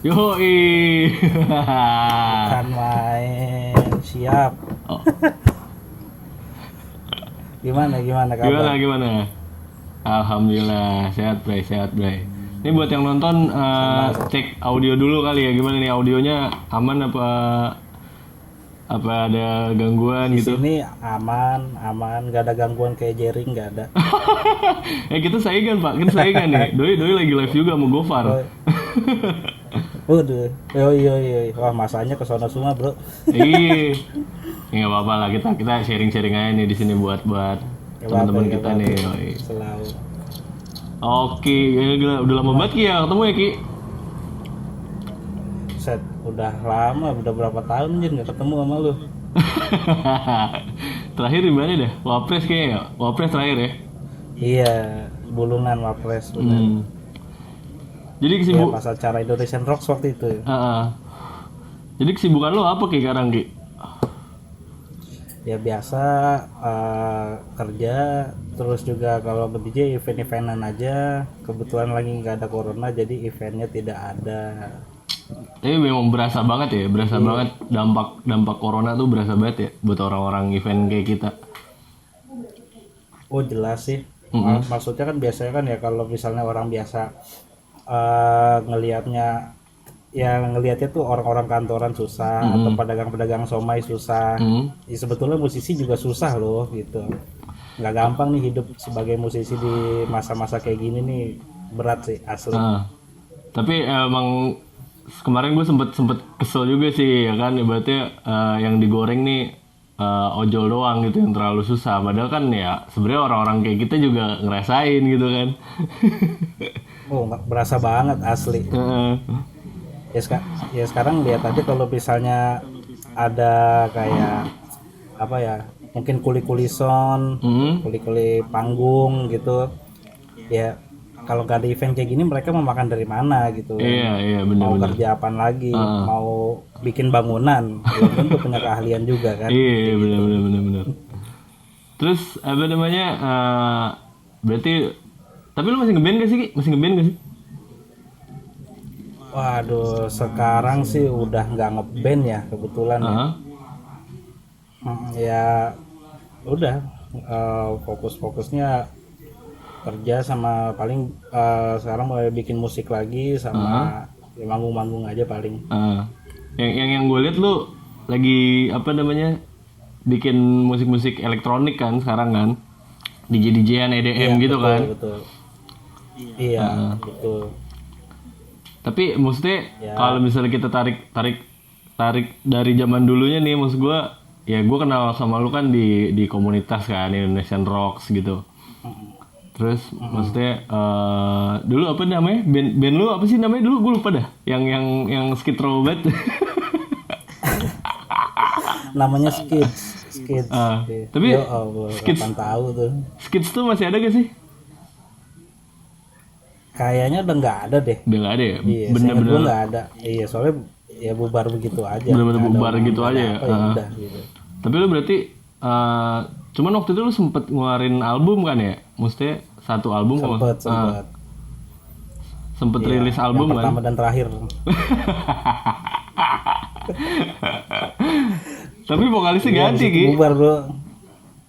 Yoi. Bukan main. Siap. Oh, Gimana gimana kabar? gimana? Alhamdulillah sehat Bray, sehat Bray. Ini buat yang nonton Sama cek audio dulu kali ya. Gimana nih audionya aman apa ada gangguan di gitu? sini aman, aman, gak ada gangguan kayak jaring, gak ada. Kita saingan Pak, kita saingan nih. Doi lagi live juga sama Gofar. Oh, waduh, yo, wah masanya ke sono semua bro. Iya. Ya nggak apa-apa lah kita sharing-sharing aja nih di sini buat Gak apa-apa, teman-teman gak kita apa-apa. nih. Yoi. Selalu. Oke, ya, gila, udah lama banget Ki ya ketemu ya Ki. Set, udah lama, udah berapa tahun Jin gak ketemu sama lu. Terakhir di mana dah? Wapres kayaknya ya? Wapres terakhir ya? Iya, Bulungan Wapres bener. Hmm. Jadi Iya, kesibuk... pas acara Indonesian Rocks waktu itu. Jadi kesibukan lo apa Ki sekarang Ki? Ya biasa kerja, terus juga kalau nge-DJ event-eventan aja. Kebetulan lagi nggak ada corona, jadi eventnya tidak ada. Tapi memang berasa banget ya, berasa banget dampak corona tuh berasa banget ya buat orang-orang event kayak kita. Oh jelas sih. Mm-mm. Maksudnya kan biasanya kan ya kalau misalnya orang biasa ngelihatnya ya ngelihatnya tuh orang-orang kantoran susah atau pedagang-pedagang somai susah. Ya, sebetulnya musisi juga susah loh gitu. Nggak gampang nih hidup sebagai musisi di masa-masa kayak gini nih, berat sih asli. Tapi emang kemarin gue sempet kesel juga sih ya kan, ibaratnya yang digoreng nih ojol doang gitu yang terlalu susah, padahal kan ya sebenarnya orang-orang kayak kita juga ngerasain gitu kan. Oh nggak berasa banget asli. Ya, ya sekarang lihat aja kalau misalnya ada kayak apa ya, mungkin kuli-kuli sound, kuli-kuli panggung gitu ya. Kalau nggak ada event kayak gini mereka mau makan dari mana gitu kan. Iya Mau benar-benar. kerja apaan lagi, mau bikin bangunan, belum tentu punya keahlian juga kan. Iya benar. Terus apa namanya berarti tapi lu masih ngeband gak sih Ki? Masih ngeband gak sih? Waduh, sekarang sih udah nggak ngeband ya kebetulan ya. Ya udah fokus-fokusnya kerja sama paling sekarang mulai bikin musik lagi sama ya manggung-manggung aja paling. Yang gue lihat lu lagi apa namanya bikin musik-musik elektronik kan sekarang kan, DJ-DJan EDM gitu betul, kan. betul. Iya, betul. Tapi maksudnya Ya. kalau misalnya kita tarik dari zaman dulunya nih, maksud gue ya gue kenal sama lu kan di komunitas kan Indonesian Rocks gitu. Terus maksudnya dulu apa namanya band lu apa sih namanya dulu gue lupa dah, yang Skid Row banget. Namanya Skids. Tapi Yo Allah, Skids 8 tahun tuh. Skids tuh masih ada gak sih? Kayaknya udah nggak ada deh. Udah gak ada ya? Iya, Bener-bener gue nggak ada. Iya, soalnya ya bubar begitu aja. bener-bener Nggak ada bubar hubungan gitu aja ya. apa, ya udah gitu. Tapi lu berarti cuman waktu itu lu sempet ngeluarin album kan ya? Maksudnya satu album Sempet. sempet rilis album Yang pertama kan? dan terakhir. Tapi vokalisnya Iya, ganti habis itu Ki. bubar bro.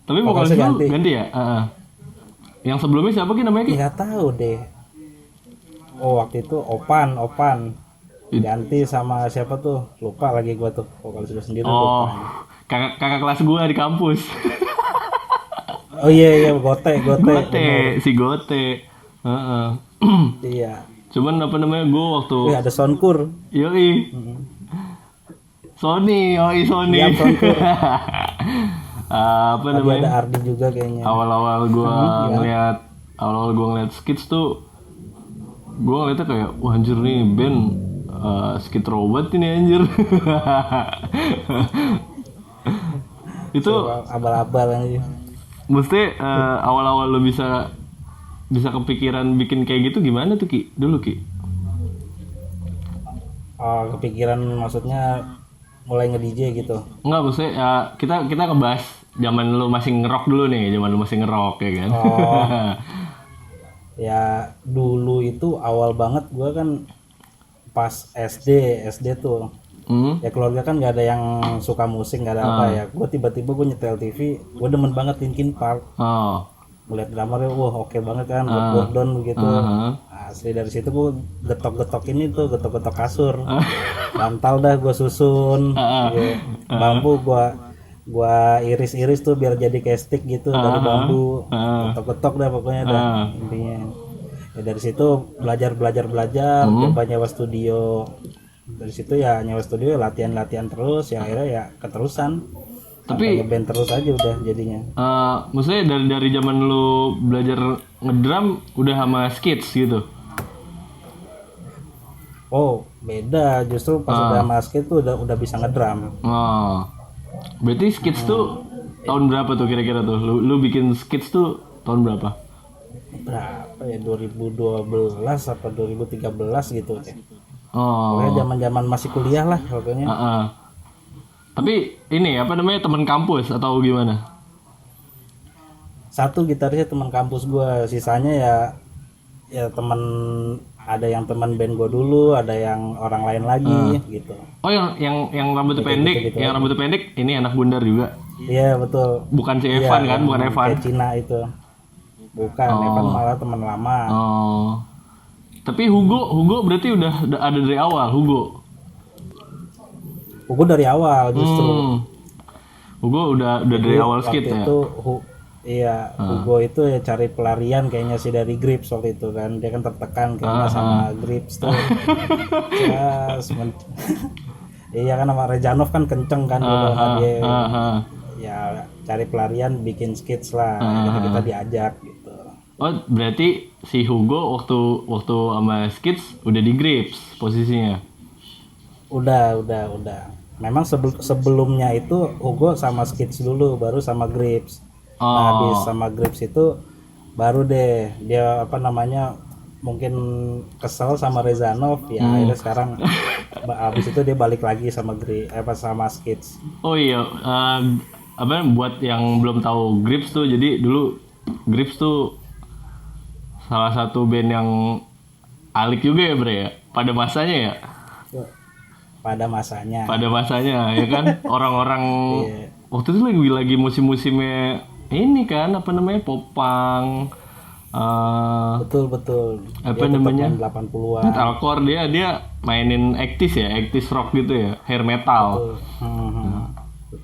Tapi vokalisnya vokalisnya ganti. ganti ya? Yang sebelumnya siapa Ki namanya Ki? Nggak tahu deh. Oh waktu itu Opan. Ganti sama siapa tuh? Lupa lagi gua tuh. Vokalis gua sendiri Oh, lupa. kakak kelas gua di kampus. Oh iya Gote. Si Gote. Heeh. Iya. Cuman apa namanya gue waktu Wih, ada Sonkur. Yoi Sony. Iya, Sonkur. Apa Tapi ada namanya Ardi juga kayaknya. awal-awal gue ngeliat Skids tuh gue ngeliatnya kayak wah anjir nih band Skid Row banget ini anjir. Itu Abal-abal aja. mesti awal-awal lo bisa kepikiran bikin kayak gitu gimana tuh Ki dulu Ki? Oh, kepikiran maksudnya mulai nge-DJ gitu. Enggak, maksudnya kita ngebahas zaman lu masih ngerok dulu nih, zaman lu masih ngerok ya kan. Ya dulu itu awal banget gue kan pas SD tuh. Ya keluarga kan nggak ada yang suka musik, nggak ada apa ya. Gue tiba-tiba gue nyetel TV, gue demen banget Linkin Park. Melihat drummernya, wah oke banget kan, Bob Gordon begitu. Asli dari situ gue getok-getok kasur, bantal dah gue susun, bambu gue iris-iris tuh biar jadi kayak stick gitu dari bambu, getok-getok dah pokoknya dah intinya. Ya dari situ belajar, coba nyewa studio. Dari situ ya nyewa studio, latihan terus, ya akhirnya ya keterusan. Tapi band terus aja udah jadinya. Maksudnya dari zaman lu belajar ngedrum udah sama Skids gitu? Oh beda, justru pas udah sama Skids tuh udah bisa ngedrum. Berarti Skids tuh tahun berapa tuh kira-kira tuh? Lu bikin Skids tuh tahun berapa? Berapa ya, 2012 apa 2013 gitu deh. Pokoknya zaman masih kuliah lah pokoknya. Tapi ini apa namanya, teman kampus atau gimana? Satu gitarisnya teman kampus gue, sisanya ya teman, ada yang teman band gue dulu, ada yang orang lain lagi gitu. Oh yang rambutnya pendek, gitu, yang rambutnya pendek ini anak Gundar juga? Iya betul. Bukan si Evan kan, bukan Evan? Kayak Cina itu. Bukan, Evan malah teman lama. Tapi Hugo berarti udah ada dari awal, Hugo dari awal justru. Hugo udah dari awal Skids ya? Itu, Hugo itu ya cari pelarian kayaknya sih dari Grips waktu itu kan. Dia kan tertekan kayaknya sama Grips tuh. Iya kan, sama Rejanov kan kenceng kan dia. Ya cari pelarian bikin Skids lah. Kita diajak gitu. Oh berarti si Hugo waktu sama Skids udah di Grips posisinya? Udah. Memang sebelumnya itu Hugo sama Skids dulu, baru sama Grips. Nah habis sama Grips itu baru deh dia apa namanya, mungkin kesel sama Rezanov ya. Akhirnya sekarang habis itu dia balik lagi sama sama Skids. Oh iya, buat yang belum tahu Grips tuh, jadi dulu Grips tuh salah satu band yang alik juga ya Bre ya, pada masanya ya? Pada masanya ya kan. Orang-orang waktu itu lagi musim-musimnya ini kan, apa namanya, popang. Betul. Apa namanya? 80-an. Metalcore, dia mainin 80s rock gitu ya, hair metal.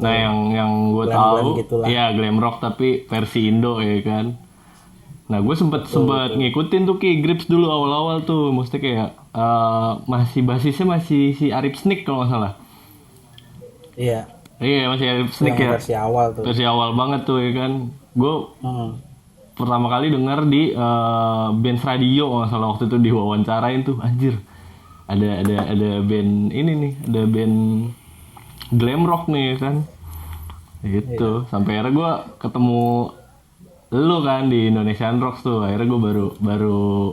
Nah, yang gue tahu gitulah. Ya glam rock tapi versi Indo ya kan. Nah, gue sempet ngikutin tuh Ki Grips dulu awal-awal tuh, maksudnya kayak masih basisnya masih si Arif Snik kalau nggak salah. Iya, masih Arif Snik ya. Versi awal tuh. Versi awal banget tuh ya kan. Gue pertama kali denger di Benz Radio kalau nggak salah, waktu itu diwawancarain tuh, anjir. Ada band ini nih, ada band glam rock nih kan. Gitu. Sampai akhirnya gue ketemu lu kan di Indonesian Rocks tuh, akhirnya gue baru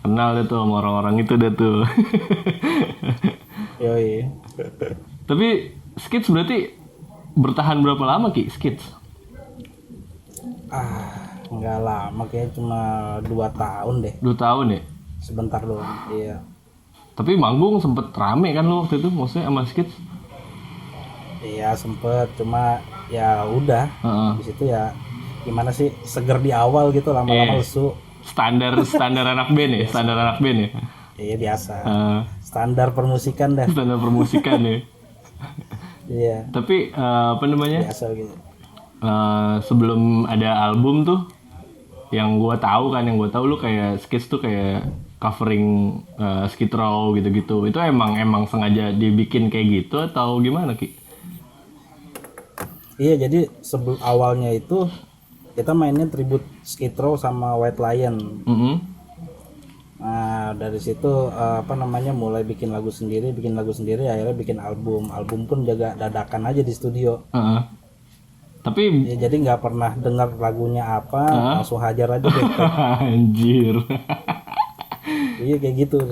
kenal deh tuh sama orang-orang itu deh tuh. Yoi. Tapi Skids berarti bertahan berapa lama Ki, Skids? Nggak lama, kayaknya cuma 2 tahun deh. 2 tahun ya? Sebentar doang, iya. Tapi manggung sempet rame kan lu waktu itu, maksudnya sama Skids? Iya sempet, cuma ya udah. Di situ ya gimana sih, seger di awal gitu, lama-lama lesu. Standar anak band ya, standar anak band ya. Iya biasa. Standar permusikan dah. Standar permusikan ya. Iya. Tapi apa namanya? Biasa gitu. Sebelum ada album tuh, yang gue tahu lu kayak Skids tuh kayak covering Skid Row gitu-gitu. Itu emang sengaja dibikin kayak gitu atau gimana Ki? Iya, jadi awalnya itu kita mainnya tribute Skid Row sama White Lion. Nah dari situ mulai bikin lagu sendiri, akhirnya bikin album pun juga dadakan aja di studio. Tapi ya, jadi nggak pernah dengar lagunya apa, langsung hajar aja deh. Anjir. Iya kayak gitu.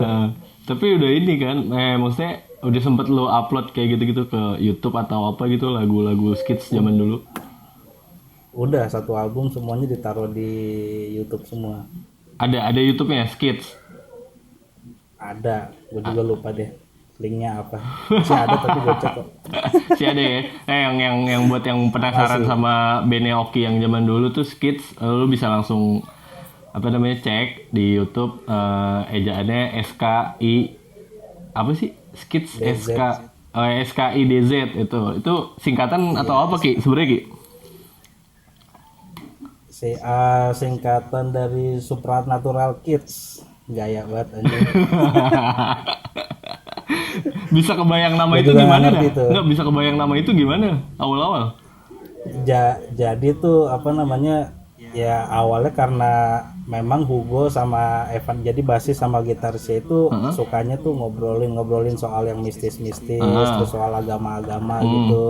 Tapi udah ini kan, maksudnya udah sempet lo upload kayak gitu-gitu ke YouTube atau apa gitu, lagu-lagu Skids zaman dulu? Udah, satu album semuanya ditaruh di YouTube semua. Ada YouTube-nya Skids? Ada, gue juga lupa deh linknya apa. Masih ada tapi gue cek kok. Si ada ya. Yang buat yang penasaran sama bandnya Oki yang zaman dulu tuh Skids, lu bisa langsung apa namanya cek di YouTube ejaannya SKI apa sih? Skids DZ. SKIDZ itu singkatan atau apa Ki sebenarnya Ki? Singkatan dari Supernatural Kids. Gaya banget anjing. Bisa kebayang nama Gua itu juga gimana ngerti dah? tuh. Nggak bisa kebayang nama itu gimana awal-awal? Jadi tuh apa namanya, ya awalnya karena memang Hugo sama Evan, jadi basis sama gitarisnya itu sukanya tuh ngobrolin soal yang mistis-mistis, terus soal agama-agama gitu.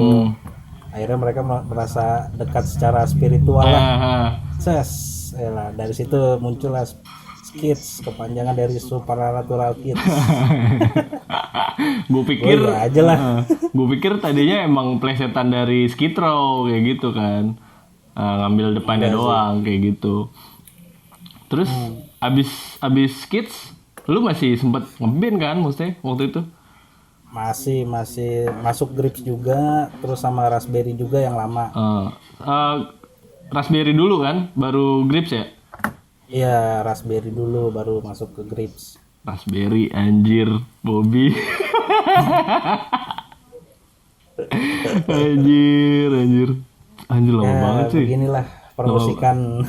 Akhirnya mereka merasa dekat secara spiritual lah. Lah dari situ muncullah Kids, kepanjangan dari Supernatural Kids. Gue pikir Oh, iya aja lah. gue pikir tadinya emang plesetan dari Skid Row kayak gitu kan. Ngambil depannya doang kayak gitu. Terus abis Kids lu masih sempet ngeband kan maksudnya waktu itu? Masih masuk Grips juga, terus sama Raspberry juga yang lama. Raspberry dulu kan baru Grips ya? Iya, Raspberry dulu baru masuk ke Grips. Raspberry anjir Bobby. Anjir lama banget sih. Beginilah permusikan.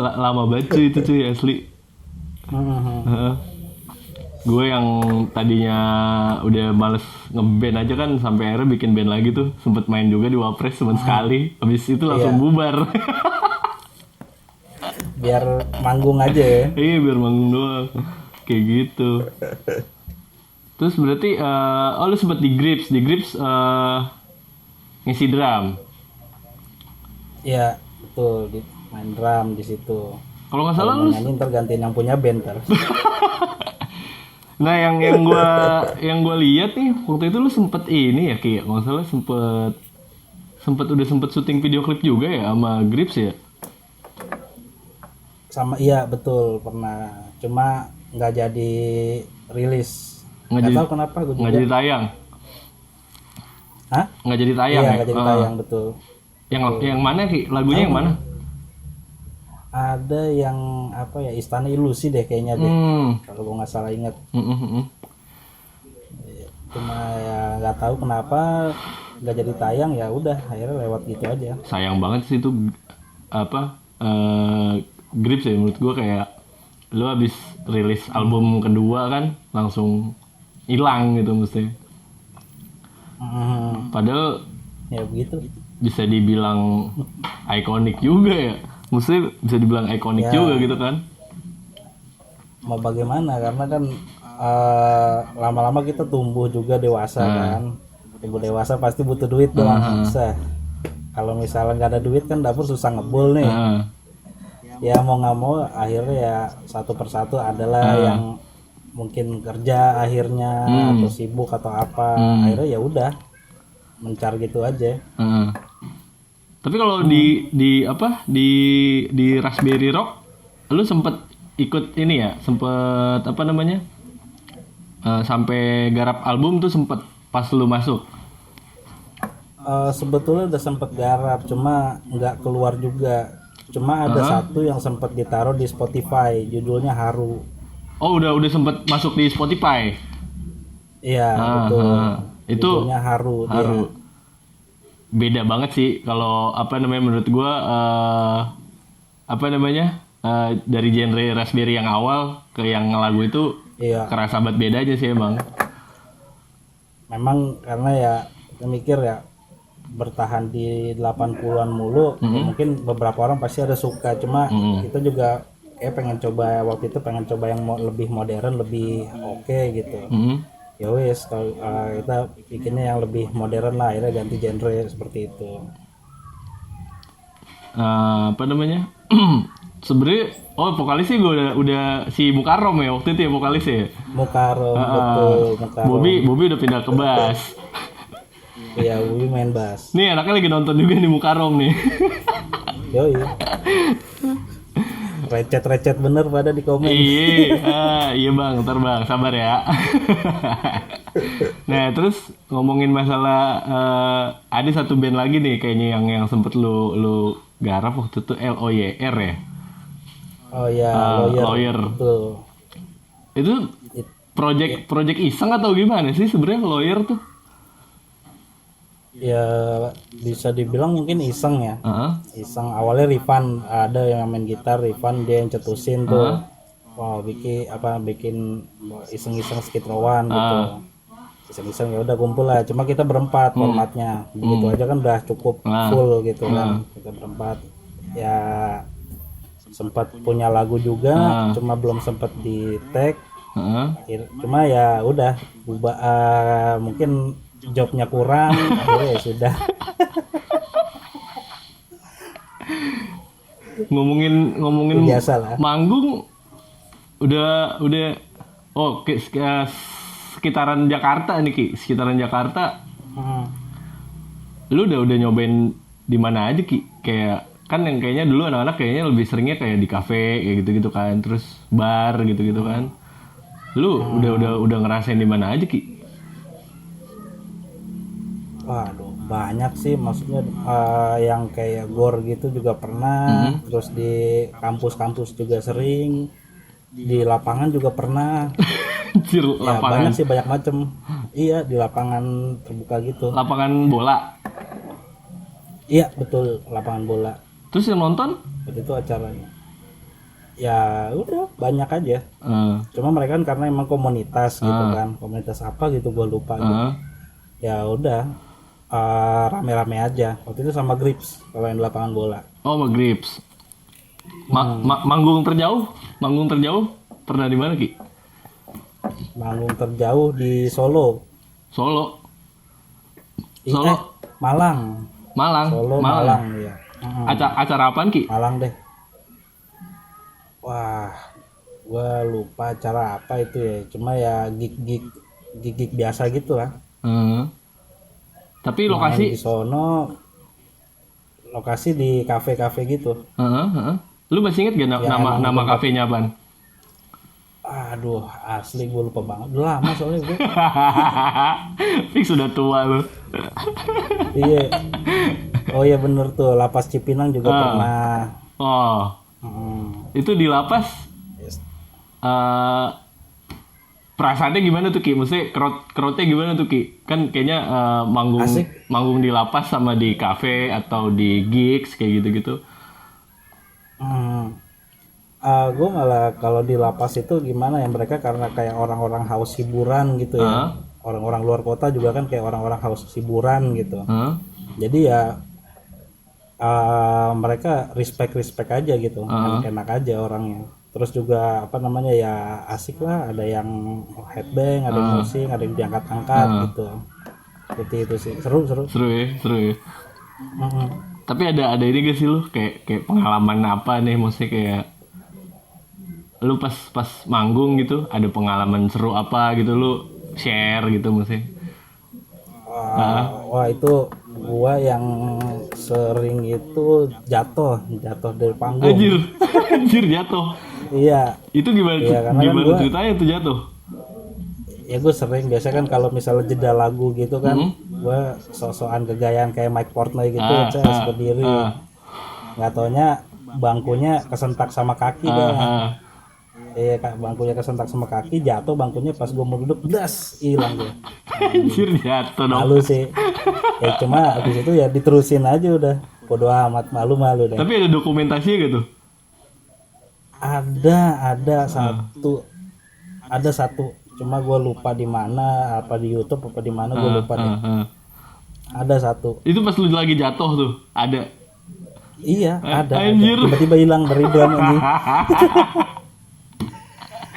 Lama banget cuy itu cuy asli. Gue yang tadinya udah males ngeband aja kan sampai akhirnya bikin band lagi tuh, sempet main juga di Wapres cuma sekali, habis itu langsung bubar. Biar manggung aja ya. Iya biar manggung doang kayak gitu. Terus berarti lu sempet di Grips ngisi drum. Iya, betul, main drum di situ. Kalau nggak salah lu nyanyi ntar gantiin yang punya band ntar. Nah yang gua lihat nih waktu itu lu sempet ini ya Ki, kalau nggak salah sempet syuting video klip juga ya sama Grips ya? Sama iya betul pernah, cuma nggak jadi rilis. Nggak Tahu kenapa gue juga. Nggak jadi tayang. Hah? Nggak jadi tayang Iya ya? nggak jadi tayang betul. Yang mana Ki? Lagunya yang mana? Ada yang apa ya, Istana Ilusi deh kayaknya deh. Kalau gue nggak salah ingat. Cuma ya nggak tahu kenapa nggak jadi tayang, ya udah akhirnya lewat gitu aja. Sayang banget sih itu apa Grips ya menurut gue, kayak lu habis rilis album kedua kan langsung hilang gitu mesti. Padahal Ya begitu. bisa dibilang ikonik juga ya. Mesti bisa dibilang ikonik juga gitu kan. Mau bagaimana, karena kan lama-lama kita tumbuh juga dewasa kan. Tumbuh dewasa pasti butuh duit dong. Bisa. Kalau misalnya nggak ada duit kan dapur susah ngebul nih. Ya mau nggak mau akhirnya ya satu persatu adalah yang mungkin kerja akhirnya atau sibuk atau apa, akhirnya ya udah mencar gitu aja. Tapi kalau di Raspberry Rock lu sempet ikut ini ya, sempet apa namanya sampai garap album tuh sempet pas lu masuk? Sebetulnya udah sempet garap, cuma nggak keluar juga. Cuma ada satu yang sempat ditaruh di Spotify, judulnya Haru. Oh udah sempet masuk di Spotify? Iya betul. Itu judulnya Haru. Dia. Beda banget sih kalau apa namanya menurut gua apa namanya dari genre Raspberry yang awal ke yang lagu itu kerasa banget bedanya sih emang. Memang karena ya saya mikir ya bertahan di 80-an mulu, mungkin beberapa orang pasti ada suka, cuma kita juga pengen coba waktu itu yang lebih modern, lebih oke gitu. Ya wes kalau kita bikinnya yang lebih modern lah, akhirnya ganti genre seperti itu. Apa namanya? Sebenarnya vokalisnya gue udah si Mukarrom ya waktu itu ya vokalisnya ya. Mukarrom betul. Mukarrom. Bobby udah pindah ke bass. Iya, Bobby main bass. Nih anaknya lagi nonton juga nih Mukarrom nih. Yoi. recet bener pada di komen. Iya bang, ntar bang, sabar ya. Nah terus ngomongin masalah ada satu band lagi nih kayaknya yang sempet lu garap waktu itu LOYR ya. Oh ya, Lawyer. Betul. Itu project iseng atau gimana sih sebenarnya Lawyer tuh? Ya bisa dibilang mungkin iseng ya. Iseng Awalnya Rifan, ada yang main gitar, Rifan dia yang cetusin tuh. Wow, bikin iseng-iseng skitrowan gitu. Iseng-iseng ya udah kumpul lah. Cuma kita berempat formatnya. Begitu aja kan udah cukup full gitu kan. Kita berempat. Ya sempat punya lagu juga, cuma belum sempat di tag. Cuma ya udah mungkin jobnya kurang, ya sudah. ngomongin Biasalah. manggung udah sekitaran Jakarta nih Ki, sekitaran Jakarta. Lu udah nyobain di mana aja Ki? Kayak kan yang kayaknya dulu anak-anak kayaknya lebih seringnya kayak di kafe kayak gitu-gitu kan, terus bar gitu-gitu kan. Lu udah ngerasain di mana aja Ki? Waduh, banyak sih, maksudnya yang kayak gor gitu juga pernah, terus di kampus-kampus juga sering, di lapangan juga pernah. Anjir, Ya, lapangan. banyak sih, banyak macem. Iya, di lapangan terbuka gitu. Lapangan bola. Iya, betul, lapangan bola. Terus yang nonton? Waktu itu acaranya. Ya udah, banyak aja. Cuma mereka kan karena emang komunitas gitu kan. Komunitas apa gitu gue lupa gitu. Ya udah, rame-rame aja. Waktu itu sama Grips kalau yang di lapangan bola. Oh, sama Grips. Manggung terjauh pernah di mana Ki? Manggung terjauh di Solo. Solo. Malang. Solo, Malang ya. Acara apaan Ki? Malang deh. Wah, gua lupa acara apa itu ya. Cuma ya gig biasa gitu lah. Tapi lokasi di sono, lokasi di kafe-kafe gitu. Lu masih inget gak nama kafenya apaan? Aduh, asli gue lupa banget. Udah lama soalnya gue. Fix sudah tua lu. Iya. Oh iya bener tuh, Lapas Cipinang juga pernah. Oh. Itu di lapas. Yes. Perasaannya gimana tuh Ki? Maksudnya crowdnya gimana tuh Ki? Kan kayaknya manggung di lapas sama di kafe atau di gigs kayak gitu-gitu. Gue malah kalau di lapas itu gimana ya, mereka karena kayak orang-orang haus hiburan gitu ya. Orang-orang luar kota juga kan kayak orang-orang haus hiburan gitu. Jadi ya mereka respect aja gitu, enak aja orangnya. Terus juga ya asik lah, ada yang headbang, ada yang musik, ada yang diangkat-angkat gitu. Seperti itu sih, seru ya. Tapi ada ini gak sih lu kayak pengalaman apa nih, maksudnya kayak lu pas manggung gitu ada pengalaman seru apa gitu lu share gitu maksudnya? Wah itu gua yang sering itu jatuh dari panggung. Anjir jatuh. Iya. Itu gimana kan ceritanya tuh jatuh? Ya gue sering, biasa kan kalau misalnya jeda lagu gitu kan, gue sok-sokan kegayaan kayak Mike Portnoy gitu, saya harus berdiri. Nggak taunya bangkunya kesentak sama kaki kan. Iya, bangkunya kesentak sama kaki, jatuh bangkunya, pas gue mau duduk, das, hilang gue. Anjir jatuh dong. Malu sih. Ya cuma habis itu ya diterusin aja udah. Bodo amat, malu deh. Tapi ada dokumentasinya gitu? Ada satu. Cuma gue lupa di mana, apa di YouTube apa di mana, gue lupa deh. Ada satu. Itu pas lu lagi jatuh tuh, ada? Iya, ada. Anjir. Tiba-tiba hilang dari drum anjing.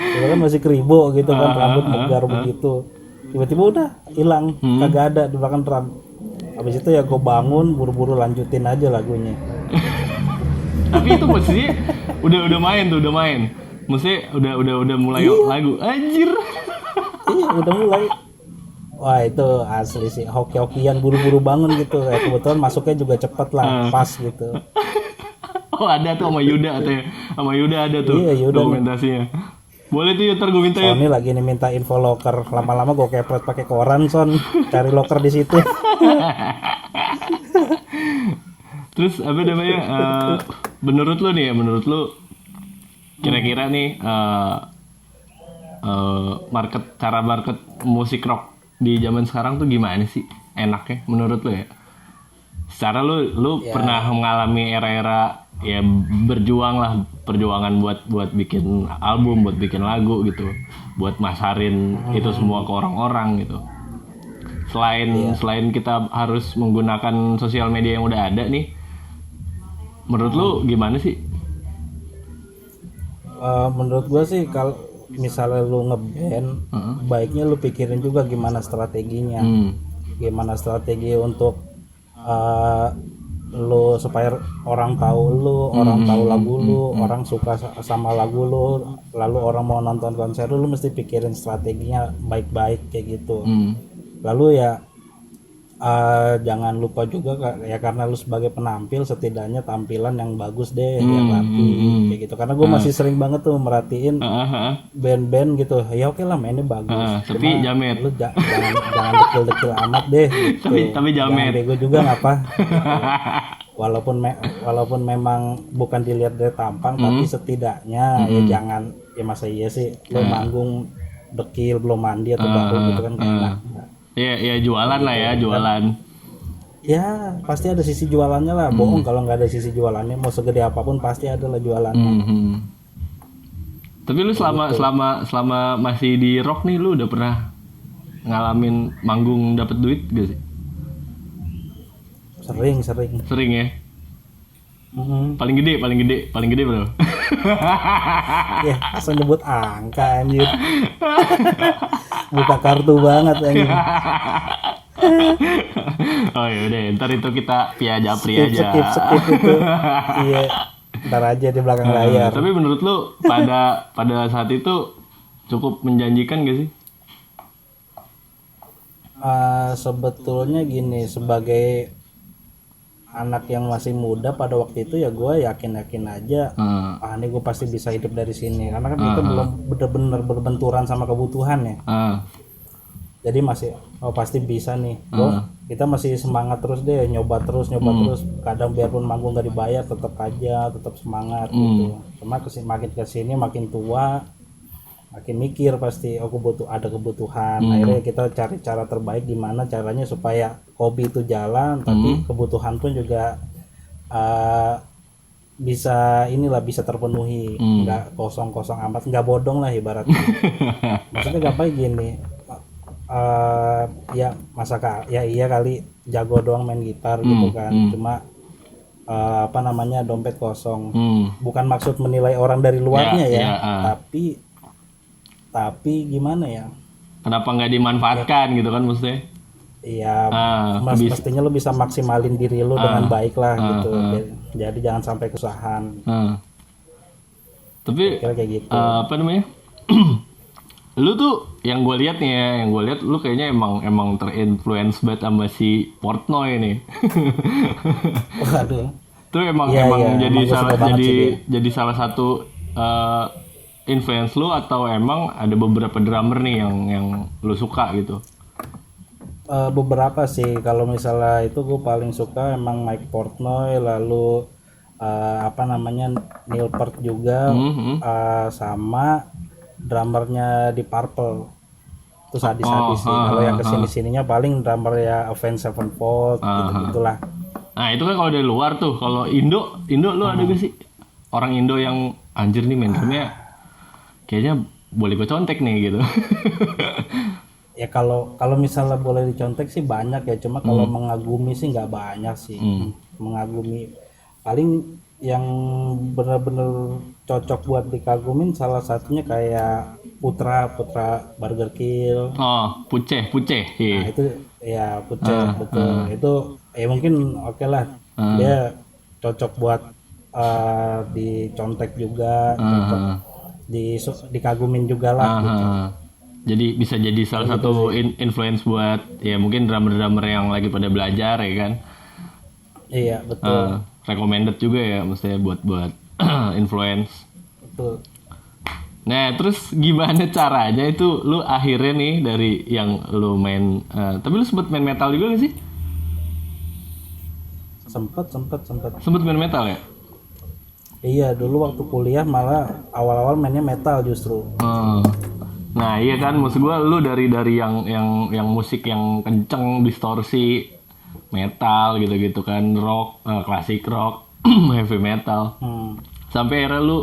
Itu kan masih keribo gitu kan, rambut megar begitu. Tiba-tiba udah hilang, kagak ada di belakang drum. Habis itu ya gue bangun, buru-buru lanjutin aja lagunya. Tapi itu maksudnya udah main. Maksudnya udah mulai lagu. Anjir. Iya, udah mulai. Wah, itu asli sih, hoki-hokian buru-buru bangun gitu. Kebetulan masuknya juga cepet lah, pas gitu. Oh ada tuh sama Yuda tuh ya. Sama Yuda ada tuh Iya, Yuda dokumentasinya. Boleh tuh ya, ntar gue minta ya. Sony lagi nih minta info locker, lama-lama gue kepret pakai koran Son, cari locker di situ. Terus apa namanya? Menurut lu nih ya, menurut lu kira-kira nih cara market musik rock di zaman sekarang tuh gimana sih? Enaknya menurut lu ya? Secara lu pernah mengalami era-era ya berjuang lah, perjuangan buat bikin album, buat bikin lagu gitu, buat masarin itu semua ke orang-orang gitu. Selain kita harus menggunakan sosial media yang udah ada nih, menurut lu gimana sih? Menurut gue sih kalau misalnya lu ngeband, baiknya lu pikirin juga gimana strateginya, gimana strategi untuk lu supaya orang tahu lu, orang tahu lagu lu, orang suka sama lagu lu, lalu orang mau nonton konser lu mesti pikirin strateginya baik-baik kayak gitu. Lalu ya jangan lupa juga ya karena lu sebagai penampil setidaknya tampilan yang bagus deh, yang rapi kayak gitu. Karena gue masih sering banget tuh merhatiin band-band gitu. Ya oke lah mainnya bagus. Tapi jamet. Lu jangan dekil-dekil amat deh. Gitu. Tapi jamet. Jangan bego juga ngapa. Walaupun memang bukan dilihat dari tampang, tapi setidaknya ya jangan ya masa iya sih lu manggung dekil belum mandi atau baru gitu kan kayak Ya jualan lah ya, jualan. Ya pasti ada sisi jualannya lah. Bohong kalau nggak ada sisi jualannya. Mau segede apapun pasti ada lah jualannya. Tapi lu selama masih di rock nih, lu udah pernah ngalamin manggung dapet duit gak sih? Sering ya. Paling gede bro. Ya asal nyebut angka anjir. Buka kartu banget anjir. Oh ya udah, ntar itu kita via Japri aja. Skip itu. Iya, ntar aja di belakang layar. Tapi menurut lu pada saat itu cukup menjanjikan gak sih? Sebetulnya gini, sebagai anak yang masih muda pada waktu itu ya gue yakin aja ini gue pasti bisa hidup dari sini karena kan kita belum benar-benar berbenturan sama kebutuhan ya. Jadi masih pasti bisa nih. Kita masih semangat terus deh, nyoba terus kadang biarpun manggung gak dibayar tetap semangat gitu. Cuma makin kesini makin tua makin mikir pasti aku ada kebutuhan. Akhirnya kita cari cara terbaik gimana caranya supaya hobi itu jalan tapi kebutuhan pun juga bisa terpenuhi, nggak kosong amat, nggak bodong lah ibaratnya. Maksudnya gampang gini, ya iya kali jago doang main gitar gitu kan, cuma dompet kosong. Bukan maksud menilai orang dari luarnya tapi gimana ya? Kenapa nggak dimanfaatkan gitu kan maksudnya? Iya, mestinya lu bisa maksimalin diri lu dengan baik lah gitu. Jadi jangan sampai kesusahan. Tapi kayak gitu. Apa namanya? Lu tuh yang gue lihat lu kayaknya emang terinfluence banget sama si Portnoy nih. Waduh. Itu emang jadi salah satu influence lu atau emang ada beberapa drummer nih yang lu suka gitu? Beberapa sih. Kalau misalnya itu gue paling suka emang Mike Portnoy, lalu Neil Peart juga, sama drummernya di Purple itu sadis-sadis sih. Kalau yang kesini-sininya paling drummer ya Avenged Sevenfold gitu-gitulah. Nah itu kan kalau dari luar tuh. Kalau Indo lu ada gak sih orang Indo yang anjir nih main drumnya kayaknya boleh gue contek nih gitu? Ya kalau misalnya boleh dicontek sih banyak ya, cuma kalau mengagumi sih nggak banyak sih. Mengagumi paling yang benar-benar cocok buat dikagumin salah satunya kayak Putra Burger Kill. Puceh. Nah itu ya Puceh betul. Itu ya mungkin oke lah. Dia cocok buat dicontek juga, dikagumin juga lah gitu. Jadi bisa jadi salah satu influence buat ya mungkin drummer-drummer yang lagi pada belajar ya kan. Iya betul. recommended juga ya, maksudnya buat influence. Betul. Nah, terus gimana caranya itu lu akhirnya nih dari yang lu main, tapi lu sempet main metal juga gak sih? Sempet. Sempet main metal ya? Iya, dulu waktu kuliah malah awal-awal mainnya metal justru. Nah iya kan, maksud gue lu dari yang musik yang kenceng, distorsi, metal gitu-gitu kan, rock, klasik rock, heavy metal, sampai akhirnya lu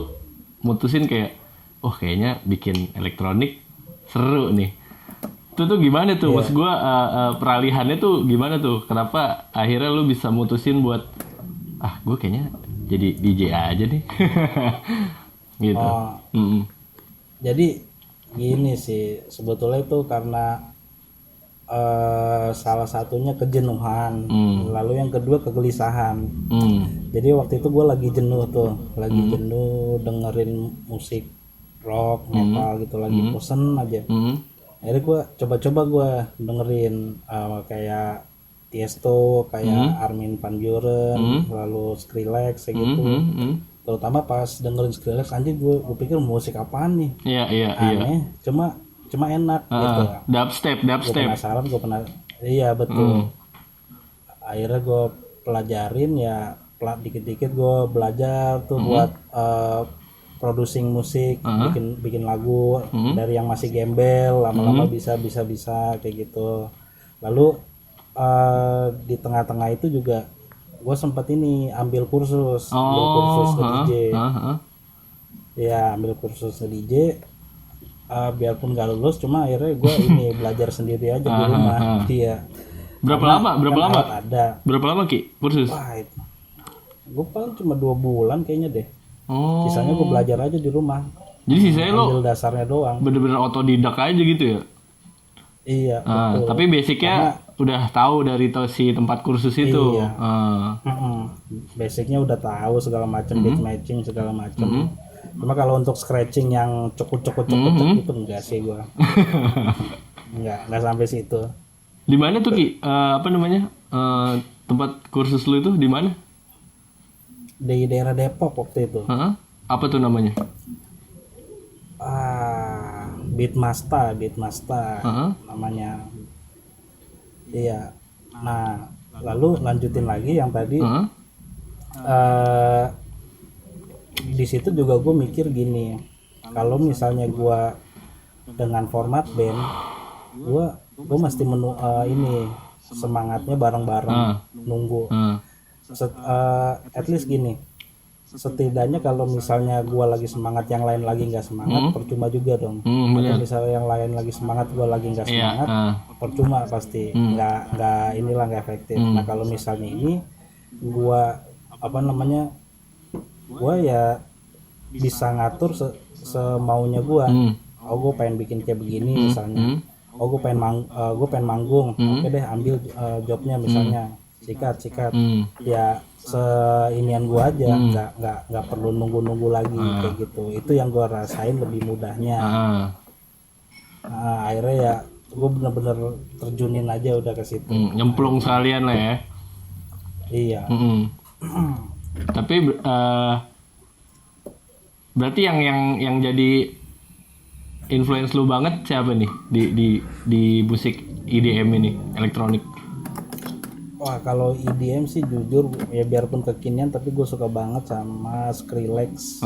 mutusin kayak, oh kayaknya bikin elektronik seru nih. Itu tuh gimana tuh, maksud gue peralihannya tuh gimana tuh, kenapa akhirnya lu bisa mutusin buat, gue kayaknya jadi DJ aja nih. Gitu. Jadi gini sih, sebetulnya itu karena salah satunya kejenuhan, lalu yang kedua kegelisahan. Jadi waktu itu gue lagi jenuh jenuh dengerin musik rock, metal gitu, lagi bosen aja. Akhirnya gue coba-coba gue dengerin kayak Tiesto, kayak Armin van Buuren, lalu Skrillex kayak gitu. Terutama pas dengerin Skrillex, anjir gue pikir musik apaan nih? Iya. Aneh, cuma enak gitu. Dubstep. Gue penasaran, iya betul. Akhirnya gue pelajarin ya, dikit-dikit gue belajar tuh buat producing musik, bikin lagu dari yang masih gembel, lama-lama bisa kayak gitu. Lalu di tengah-tengah itu juga gue sempat ambil kursus ke DJ. Ya, ambil kursus ke DJ. Biarpun gak lulus, cuma akhirnya gue belajar sendiri aja di rumah. Iya. Berapa lama Ki kursus? Wah, gue paling cuma 2 bulan kayaknya deh. Sisanya gue belajar aja di rumah. Jadi sisanya lo ambil dasarnya doang. Bener-bener otodidak aja gitu ya? Iya, betul. Tapi basicnya udah tahu dari si tempat kursus itu. Iya. Basicnya udah tahu segala macam, beat matching segala macam. Cuma kalau untuk scratching yang cekut itu enggak sih gua. enggak sampai situ. Di mana tuh Ki? Tempat kursus lu itu di mana? Di daerah Depok waktu itu. Apa tuh namanya? Beatmaster namanya. Iya. Nah, lalu lanjutin lagi yang tadi. Di situ juga gue mikir gini, kalau misalnya gue dengan format band, gue mesti semangatnya bareng-bareng, nunggu. At least gini, setidaknya kalau misalnya gue lagi semangat, yang lain lagi nggak semangat, percuma juga dong. Kalau misalnya yang lain lagi semangat, gue lagi nggak semangat, percuma pasti, nggak efektif. Nah kalau misalnya ini gue gue ya bisa ngatur semaunya gue. Gue pengen bikin kayak begini misalnya. Gue pengen manggung. Oke deh, ambil jobnya misalnya. Sikat. Ya seinian gue aja, nggak perlu nunggu lagi kayak gitu. Itu yang gue rasain lebih mudahnya. Akhirnya ya gue bener-bener terjunin aja udah ke situ. Nyemplung sekalian lah ya. Iya. Tapi berarti yang jadi influence lu banget siapa nih di musik EDM ini, elektronik? Wah, kalau EDM sih jujur ya, biarpun kekinian tapi gue suka banget sama Skrillex.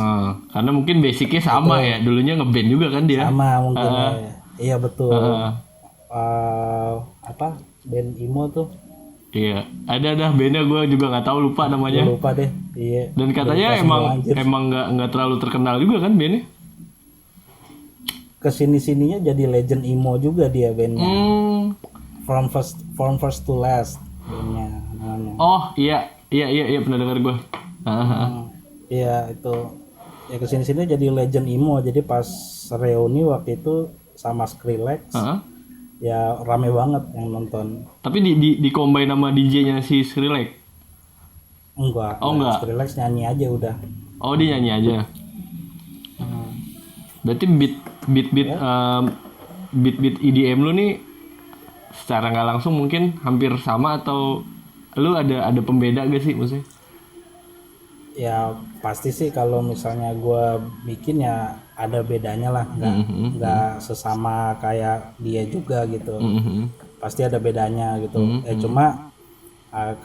Karena mungkin basicnya sama ya, dulunya ngeband juga kan dia. Sama mungkin ya. Iya betul. Band emo tuh. Iya, ada bandnya gue juga nggak tahu, lupa namanya. Gue lupa deh. Iya. Dan katanya emang nggak terlalu terkenal juga kan bandnya. Kesini-sininya jadi legend emo juga dia bandnya. From first to last bandnya namanya. Oh iya pernah dengar gue. Iya itu. Ya kesini-sini jadi legend emo. Jadi pas reuni waktu itu sama Skrillex. Ya rame banget yang nonton. Tapi di combine sama DJ-nya si Skrillex? Enggak. Skrillex nyanyi aja udah. Oh, dia nyanyi aja. Berarti beat EDM lu nih secara nggak langsung mungkin hampir sama, atau lu ada pembeda gak sih maksudnya? ya pasti sih kalau misalnya gue bikin ya ada bedanya lah, nggak sesama kayak dia juga gitu, pasti ada bedanya gitu. Cuma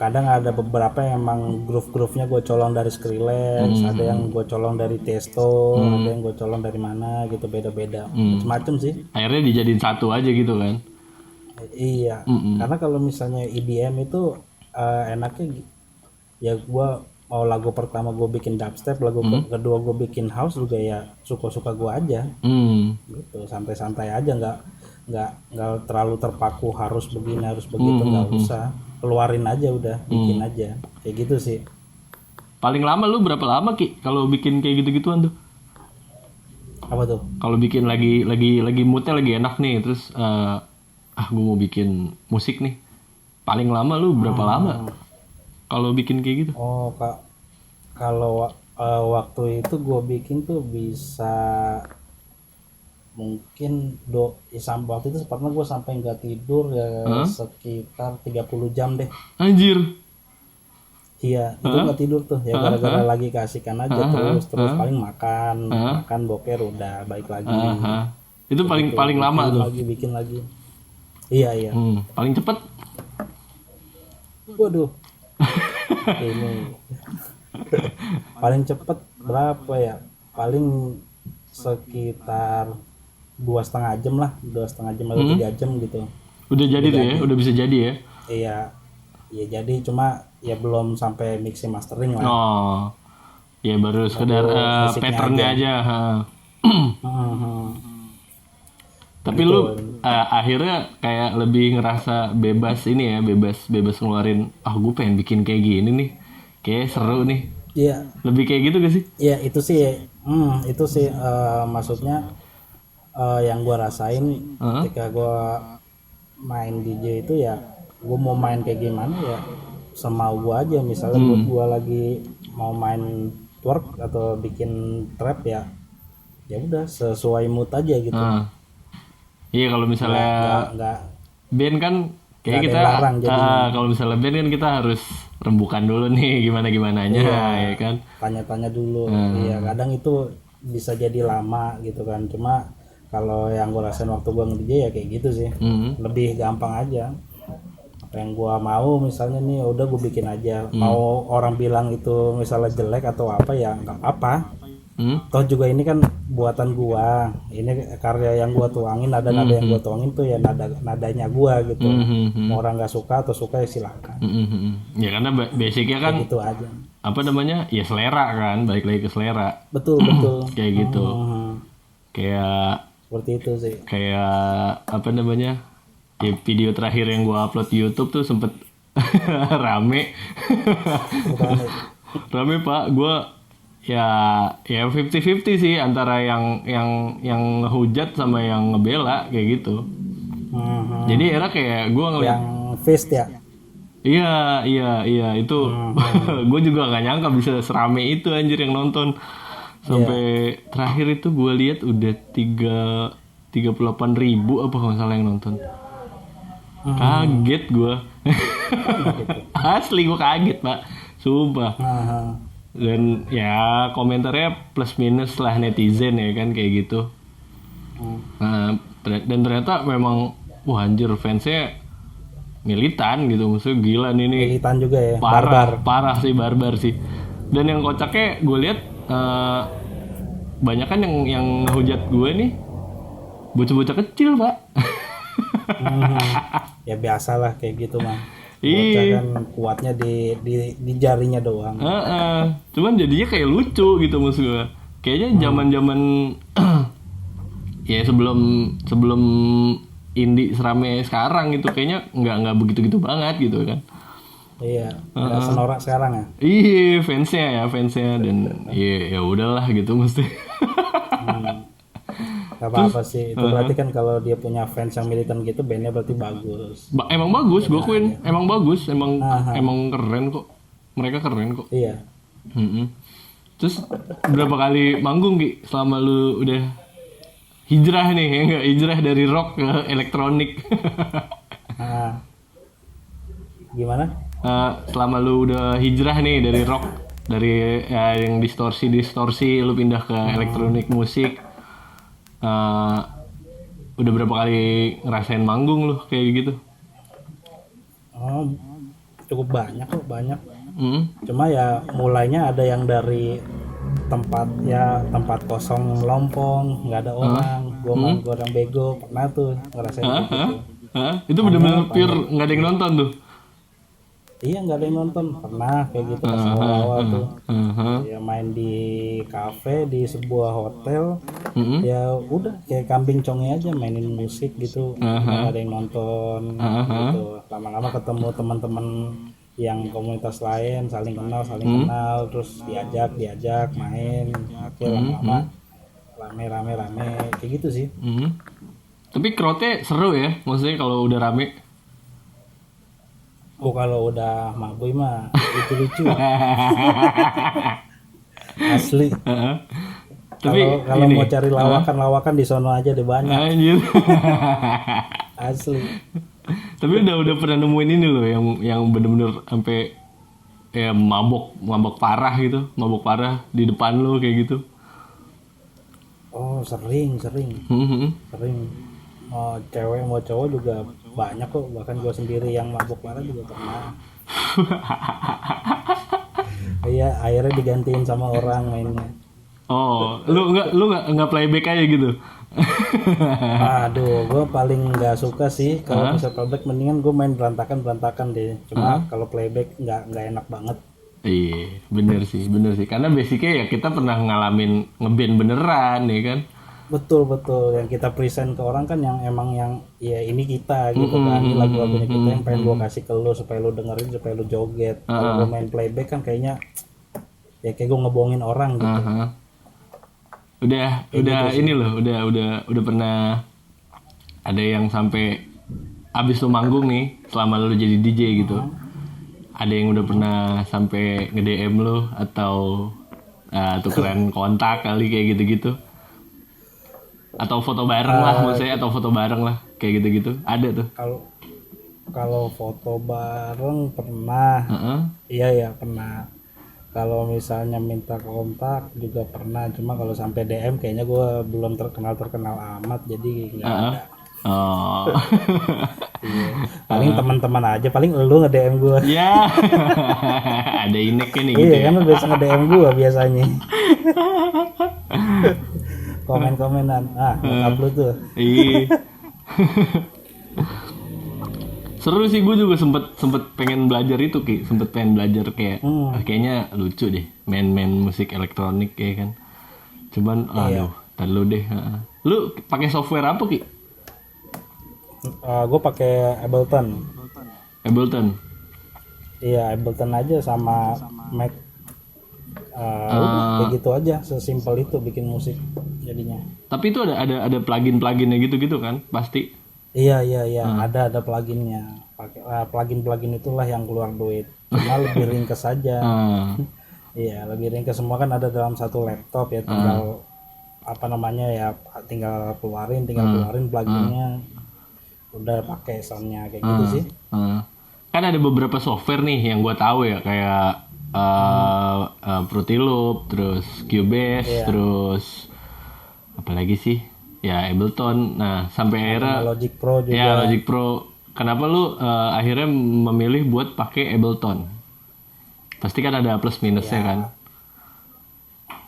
kadang ada beberapa yang emang groove-groove-nya gue colong dari Skrillex, ada yang gue colong dari Tiesto, ada yang gue colong dari mana gitu, beda-beda, macam-macam sih. Akhirnya dijadiin satu aja gitu kan. Iya, karena kalau misalnya EDM itu enaknya ya gue mau lagu pertama gue bikin dubstep, lagu kedua gue bikin house juga ya suka-suka gue aja, gitu, santai-santai aja, nggak terlalu terpaku harus begini harus begitu, nggak usah, keluarin aja udah, bikin aja kayak gitu sih. Paling lama lu berapa lama Ki kalau bikin kayak gitu-gituan tuh? Apa tuh? Kalau bikin lagi moodnya lagi enak nih, terus gue mau bikin musik nih, paling lama lu berapa lama kalau bikin kayak gitu? Oh kak, kalau waktu itu gue bikin tuh bisa mungkin waktu itu pernah gue sampai nggak tidur ya, sekitar 30 jam deh. Anjir. Iya, itu nggak tidur tuh ya, gara-gara lagi keasikan aja, terus paling makan boker udah balik lagi. Itu paling lama tuh. Bikin lagi. Iya. Paling cepet? Waduh. Ini paling cepet berapa ya? Paling sekitar 2,5 jam lah, 2,5 jam atau 3 jam gitu. Udah jadi tuh ya, udah bisa jadi ya? Iya, jadi cuma ya belum sampai mixing mastering lah. Oh, ya baru sekedar patternnya aja. Tapi gitu. Lu akhirnya kayak lebih ngerasa bebas ini ya, bebas ngeluarin, gue pengen bikin kayak gini nih, kayak seru nih. Iya. Lebih kayak gitu gak sih? Iya, itu sih maksudnya yang gue rasain ketika gue main DJ itu ya, gue mau main kayak gimana ya semau gue aja. Misalnya buat gue lagi mau main twerk atau bikin trap ya udah sesuai mood aja gitu. Iya, kalau misalnya nggak band kan kayak kita kalau misalnya band kan kita harus rembukan dulu nih gimananya ya kan, tanya dulu. Iya, kadang itu bisa jadi lama gitu kan. Cuma kalau yang gue rasain waktu gue nge-DJ ya kayak gitu sih, lebih gampang aja. Apa yang gue mau misalnya nih udah gue bikin aja, mau orang bilang itu misalnya jelek atau apa ya nggak apa-apa. Toh juga ini kan buatan gua, ini karya yang gua tuangin, nada-nada yang gua tuangin tuh ya nadanya gua gitu. Mau orang nggak suka atau suka ya silakan. Ya karena basicnya kan gitu aja. Apa namanya, ya selera kan, balik lagi ke selera. Betul. Kayak gitu. Kayak seperti itu sih. Kayak apa namanya, ya video terakhir yang gua upload di YouTube tuh sempet rame. Rame Pak, gua ya 50-50 sih antara yang ngehujat sama yang ngebela kayak gitu. Jadi era kayak gue ngeliat yang fist ya. Iya itu. Gue juga nggak nyangka bisa serame itu anjir yang nonton. Sampai terakhir itu gue lihat udah 38.000 apa kalau salah yang nonton. Kaget gue. Asli gue kaget Pak, sumpah. Dan ya komentarnya plus minus lah netizen ya kan kayak gitu. Nah, dan ternyata memang wah anjir fansnya militan gitu, maksudnya gila nih. Militan juga ya. Parah sih. Dan yang kocaknya gue lihat banyak kan yang hujat gue nih bocah-bocah kecil Pak. Ya biasalah kayak gitu mah. Bocah kan kuatnya di jarinya doang. Cuman jadinya kayak lucu gitu maksud gue. Kayaknya zaman ya sebelum indie serame sekarang gitu, kayaknya nggak begitu banget gitu kan. Iya, nggak senorak sekarang ya. Iya, fansnya dan ya udahlah gitu mesti. Gak apa-apa sih, itu berarti kan kalau dia punya fans yang militan gitu, bandnya berarti bagus. Emang bagus, gue akuin. Emang bagus, emang keren kok. Mereka keren kok. Iya. Terus berapa kali manggung Ki selama lu udah hijrah nih, ya nggak, hijrah dari rock ke elektronik? Gimana? Selama lu udah hijrah nih dari rock Dari ya, yang distorsi lu pindah ke elektronik musik. Udah berapa kali ngerasain manggung lu kayak gitu? Oh, cukup banyak kok, banyak. Hmm? Cuma ya mulainya ada yang dari tempat kosong melompong, nggak ada orang, gue main orang bego, pernah tuh ngerasain gitu. Hah? Itu bener-bener pure nggak ada yang nonton tuh? Iya, nggak ada yang nonton, pernah kayak gitu pas awal-awal tuh. Uh-huh. Ya main di kafe di sebuah hotel, Mm-mm. ya udah kayak kambing conge aja mainin musik gitu, nggak ada yang nonton gitu. Lama-lama ketemu teman-teman yang komunitas lain, saling kenal, terus diajak main, oke, lama-lama rame kayak gitu sih. Tapi crowd-nya seru ya, maksudnya kalau udah rame. Oh, kalau udah mabui mah lucu asli. Tapi Kalau ini, mau cari lawakan di sono aja deh, banyak anjir. asli. Tapi udah pernah nemuin ini loh yang bener-bener sampai ya mabok parah gitu, mabok parah di depan lo kayak gitu. Oh, sering. Mau cewek mau cowok juga banyak kok, bahkan gue sendiri yang mabuk parah juga pernah. Iya, akhirnya digantiin sama orang mainnya. Oh, lu nggak playback aja gitu? Aduh, gue paling nggak suka sih kalau bisa playback, mendingan gue main berantakan deh. Cuma kalau playback nggak enak banget. Iya, bener sih. Karena basicnya ya kita pernah ngalamin ngeband beneran, ya kan? Betul, yang kita present ke orang kan yang emang yang ya ini kita gitu kan, ini lagu-lagunya kita yang pengen gue kasih ke lu supaya lu dengerin, supaya lu joget. Kalau gue main playback kan kayaknya ya kayak gue ngebohongin orang gitu. Udah ini loh, udah pernah ada yang sampai abis lu manggung nih, selama lu jadi DJ gitu. Ada yang udah pernah sampai nge-DM lu atau tukeran kontak kali kayak gitu-gitu. Atau foto bareng lah, maksudnya atau foto bareng lah kayak gitu-gitu. Ada tuh. Kalau foto bareng pernah. Iya pernah. Kalau misalnya minta kontak juga pernah, cuma kalau sampai DM kayaknya gue belum terkenal amat, jadi nggak ada. Oh. Iya. Paling teman-teman aja, paling lu nge-DM gue. Ya. Ada ineknya nih gitu. Iya kan, lu biasa nge-DM gue biasanya. Komen-komenan. Nyokap lu tuh. Iya. Seru sih, gue juga sempet pengen belajar itu sempet pengen belajar kayak kayaknya lucu deh main musik elektronik kayak kan. Cuman aduh, tar lu deh. Lu pakai software apa Ki? Gue pakai Ableton. Iya, Ableton aja sama Mac. Udah kayak gitu aja, sesimpel itu bikin musik jadinya. Tapi itu ada plugin-pluginnya gitu kan pasti. Iya, ada pluginnya. Pakai plugin itulah yang keluar duit. Cuma lebih ringkes aja. Iya, lebih ringkes, semua kan ada dalam satu laptop ya, tinggal tinggal keluarin pluginnya. Udah pakai soundnya kayak gitu sih. Kan ada beberapa software nih yang gue tahu ya, kayak Fruity Loop, terus Cubase, terus apa lagi sih? Ya Ableton. Nah, sampai akhirnya Logic Pro juga. Ya, Logic Pro. Kenapa lu akhirnya memilih buat pakai Ableton? Pasti kan ada plus minusnya kan?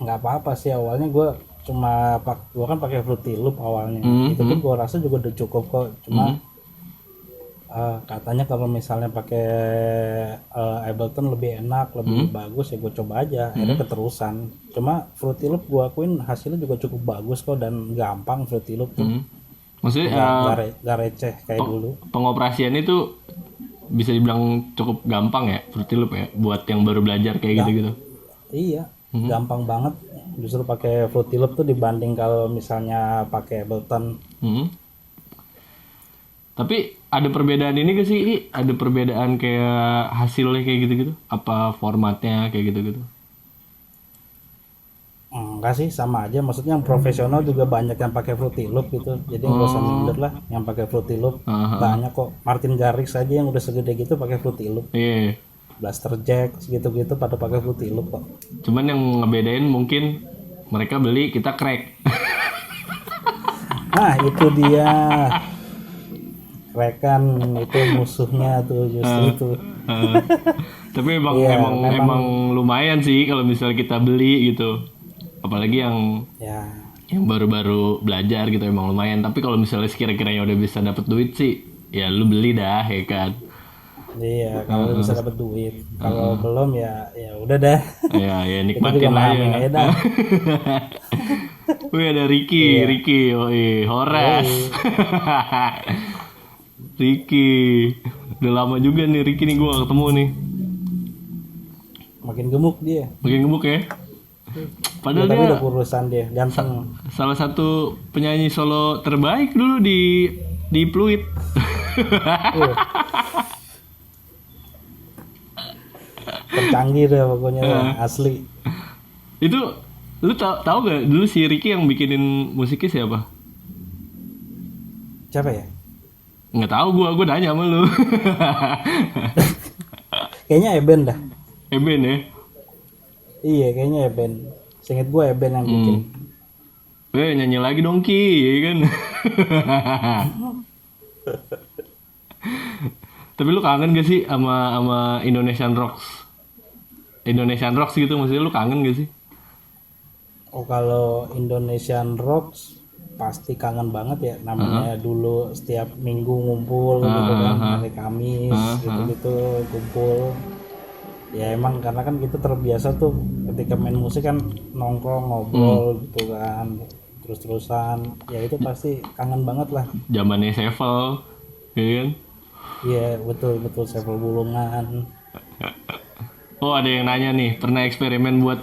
Nggak apa-apa sih, awalnya gue kan pakai Fruity Loop awalnya. Itu pun gue rasa juga udah cukup kok. Cuma katanya kalau misalnya pakai Ableton lebih enak, lebih bagus, ya gue coba aja. Akhirnya keterusan. Cuma Fruity Loop gue akuin hasilnya juga cukup bagus kok, dan gampang Fruity Loop tuh. Maksudnya gak receh kayak dulu. Pengoperasiannya itu bisa dibilang cukup gampang ya Fruity Loop ya, buat yang baru belajar kayak gitu-gitu. Iya, gampang banget. Justru pakai Fruity Loop tuh dibanding kalau misalnya pakai Ableton. Tapi ada perbedaan ini gak sih? Ada perbedaan kayak hasilnya kayak gitu-gitu? Apa formatnya kayak gitu-gitu? Enggak sih, sama aja. Maksudnya yang profesional juga banyak yang pakai Fruity Loop gitu. Jadi nggak usah minder lah yang pakai Fruity Loop. Banyak kok. Martin Garrix aja yang udah segede gitu pakai Fruity Loop. Iya. Blaster Jack gitu-gitu pada pakai Fruity Loop kok. Cuman yang ngebedain mungkin mereka beli, kita crack. Nah itu dia, rekan itu musuhnya tuh justru itu. Tapi emang, Iya, emang lumayan sih kalau misalnya kita beli gitu. Apalagi yang Ya baru-baru belajar gitu emang lumayan. Tapi kalau misalnya sekira-kiranya udah bisa dapet duit sih, ya lu beli dah, ya kan. iya, kalau bisa dapat duit. Kalau belum ya ya udah dah. Ya Kita juga nikmatin lah mahamin ya. aja dah. Wih ada Ricky, Ricky, Horas. Ricky, udah lama juga nih Ricky nih gua ketemu nih. Makin gemuk dia. Makin gemuk ya. Padahal Tapi dia udah kurusan dia, ganteng. salah satu penyanyi solo terbaik dulu di Pluit. Uh, tercanggih deh pokoknya asli. Itu lu tahu gak dulu si Ricky yang bikinin musiknya siapa? Siapa ya? Nggak tahu gua nanya sama lu. Kayaknya Eben dah. Eben ya. Iya, kayaknya Eben. Seinget gue Eben yang bikin. Nyanyi lagi dong Ki, ya kan? Tapi lu kangen gak sih sama Indonesian Rocks? Indonesian Rocks gitu, maksudnya lu kangen gak sih? Oh, kalau Indonesian Rocks pasti kangen banget ya. Namanya dulu setiap minggu ngumpul gitu kan, hari Kamis gitu-gitu kumpul. Ya emang karena kan kita terbiasa tuh ketika main musik kan nongkrong ngobrol gitu kan, terus-terusan. Ya itu pasti kangen banget lah. Zamannya Sevel, ya kan? Iya betul Sevel Bulungan. Oh ada yang nanya nih, pernah eksperimen buat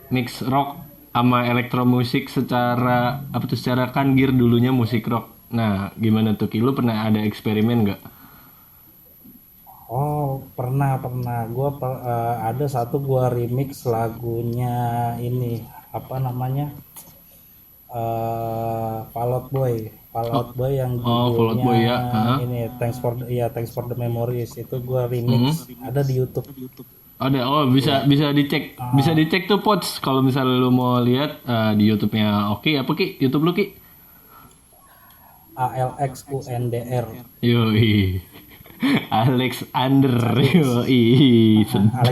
mix rock sama elektromusik secara secara kan gear dulunya musik rock. Nah gimana tuh Ki? Lu pernah ada eksperimen nggak? Oh pernah ada satu gua remix lagunya ini apa namanya Fall Out Boy yang Fall Out judulnya Boy ya. ini Thanks for the Memories, itu gua remix ada di YouTube. Ada, bisa dicek tuh Pots kalau misalnya lu mau lihat di YouTube-nya Oki apa Ki? YouTube lu Ki? ALXUNDR. Yoi. Alexander, yoi, sedap.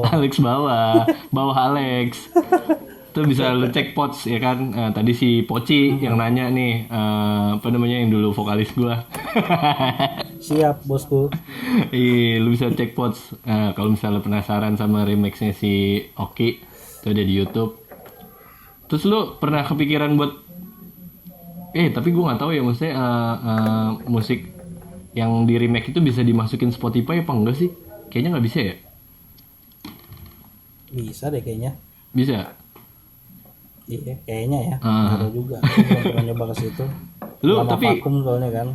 Alex bawah Alex. Itu bisa lu cek Pots ya kan. Tadi si Poci yang nanya nih apa namanya yang dulu vokalis gua. Siap bosku. Iya, lu bisa cek Pots. Kalau misalnya penasaran sama remixnya si Oki, itu ada di YouTube. Terus lu pernah kepikiran buat tapi gue nggak tahu ya maksudnya musik yang di remake itu bisa dimasukin Spotify apa enggak sih? Kayaknya nggak bisa ya? Bisa deh kayaknya. Bisa. Iya, kayaknya ya. Ada juga. Aku belum pernah nyoba ke situ. Lu Lama tapi vakum soalnya kan.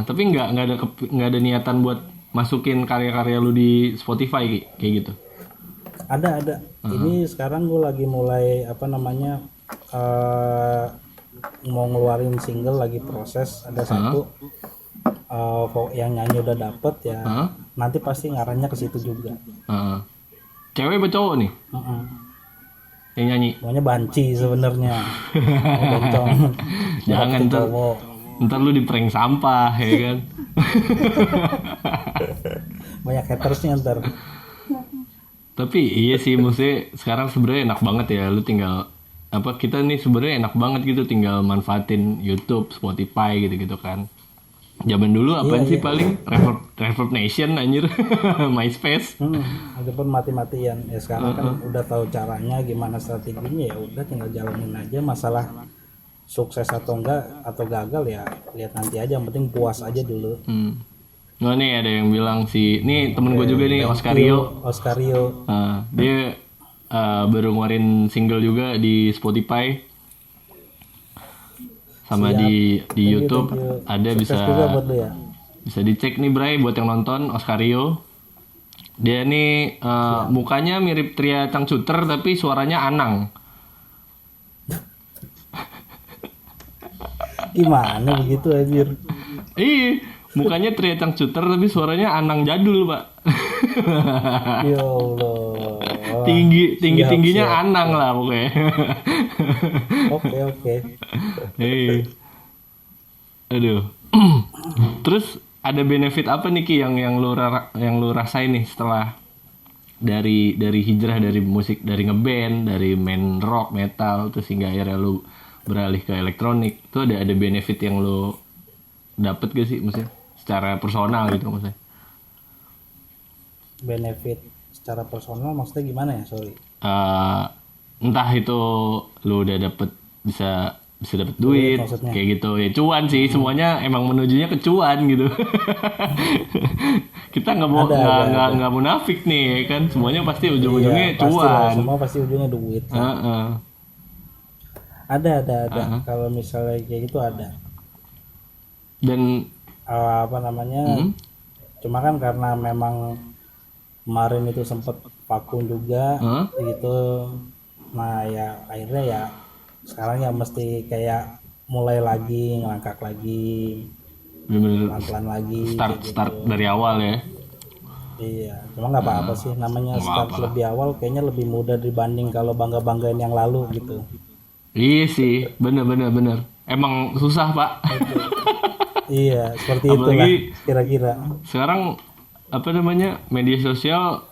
tapi nggak ada niatan buat masukin karya-karya lu di Spotify kayak gitu. Ada. Ini sekarang gue lagi mulai apa namanya mau ngeluarin single, lagi proses. Ada satu yang nyanyi udah dapet ya. Nanti pasti ngarahnya ke situ juga. Cewek apa cowok nih? Yang nyanyi? Maunya banci sebenarnya. Bencong. Jangan ntar lu di prank sampah ya kan. Banyak hatersnya ntar. Tapi iya sih maksudnya sekarang sebenarnya enak banget ya, lu tinggal kita nih sebenarnya enak banget gitu tinggal manfaatin YouTube, Spotify gitu-gitu kan. Zaman dulu apaan sih paling Reverb Nation anjir. MySpace. Itu pun mati-matian. Ya sekarang kan udah tahu caranya, gimana strateginya, ya udah tinggal jalanin aja. Masalah sukses atau enggak atau gagal ya lihat nanti aja, yang penting puas aja dulu. Nah nih ada yang bilang nih temen gue juga nih Oscario. Dia baru ngeluarin single juga di Spotify. Sama di YouTube ada bisa dicek nih Bray buat yang nonton Oscario. Dia nih mukanya mirip Tria Changcuter tapi suaranya Anang. Gimana begitu anjir? Iya, Mukanya Tria Cangcuter tapi suaranya Anang jadul, Pak. Ya Allah. Tingginya Siap. Anang lah pokoknya. Oke. Hei. Aduh. Terus ada benefit apa nih Ki yang lu rasain nih setelah dari hijrah dari musik, dari ngeband, dari main rock, metal, terus hingga akhirnya lu beralih ke elektronik. Itu ada benefit yang lu dapet gak sih maksudnya secara personal gitu maksudnya? Benefit secara personal maksudnya gimana ya? Sorry. Entah itu lu udah dapet bisa dapet duit maksudnya. kayak gitu ya, cuan sih semuanya emang menujunya ke cuan gitu. Kita nggak munafik nih kan, semuanya pasti ujung-ujungnya Iya, pasti lah, cuan. semua pasti ujungnya duit. Ada. Kalau misalnya kayak gitu ada. Dan Apa namanya? Cuma kan karena memang kemarin itu sempet vakum juga gitu. Nah ya akhirnya ya sekarang ya mesti kayak mulai lagi, ngelangkak lagi, bener-bener pelan-pelan lagi. start dari awal ya. Iya, cuma nggak apa-apa sih, namanya Nggak start apa-apa. lebih awal kayaknya lebih mudah dibanding kalau bangga-banggain yang lalu gitu. Iya sih, bener. Emang susah Pak. Iya, seperti Apalagi itulah kira-kira. sekarang apa namanya, media sosial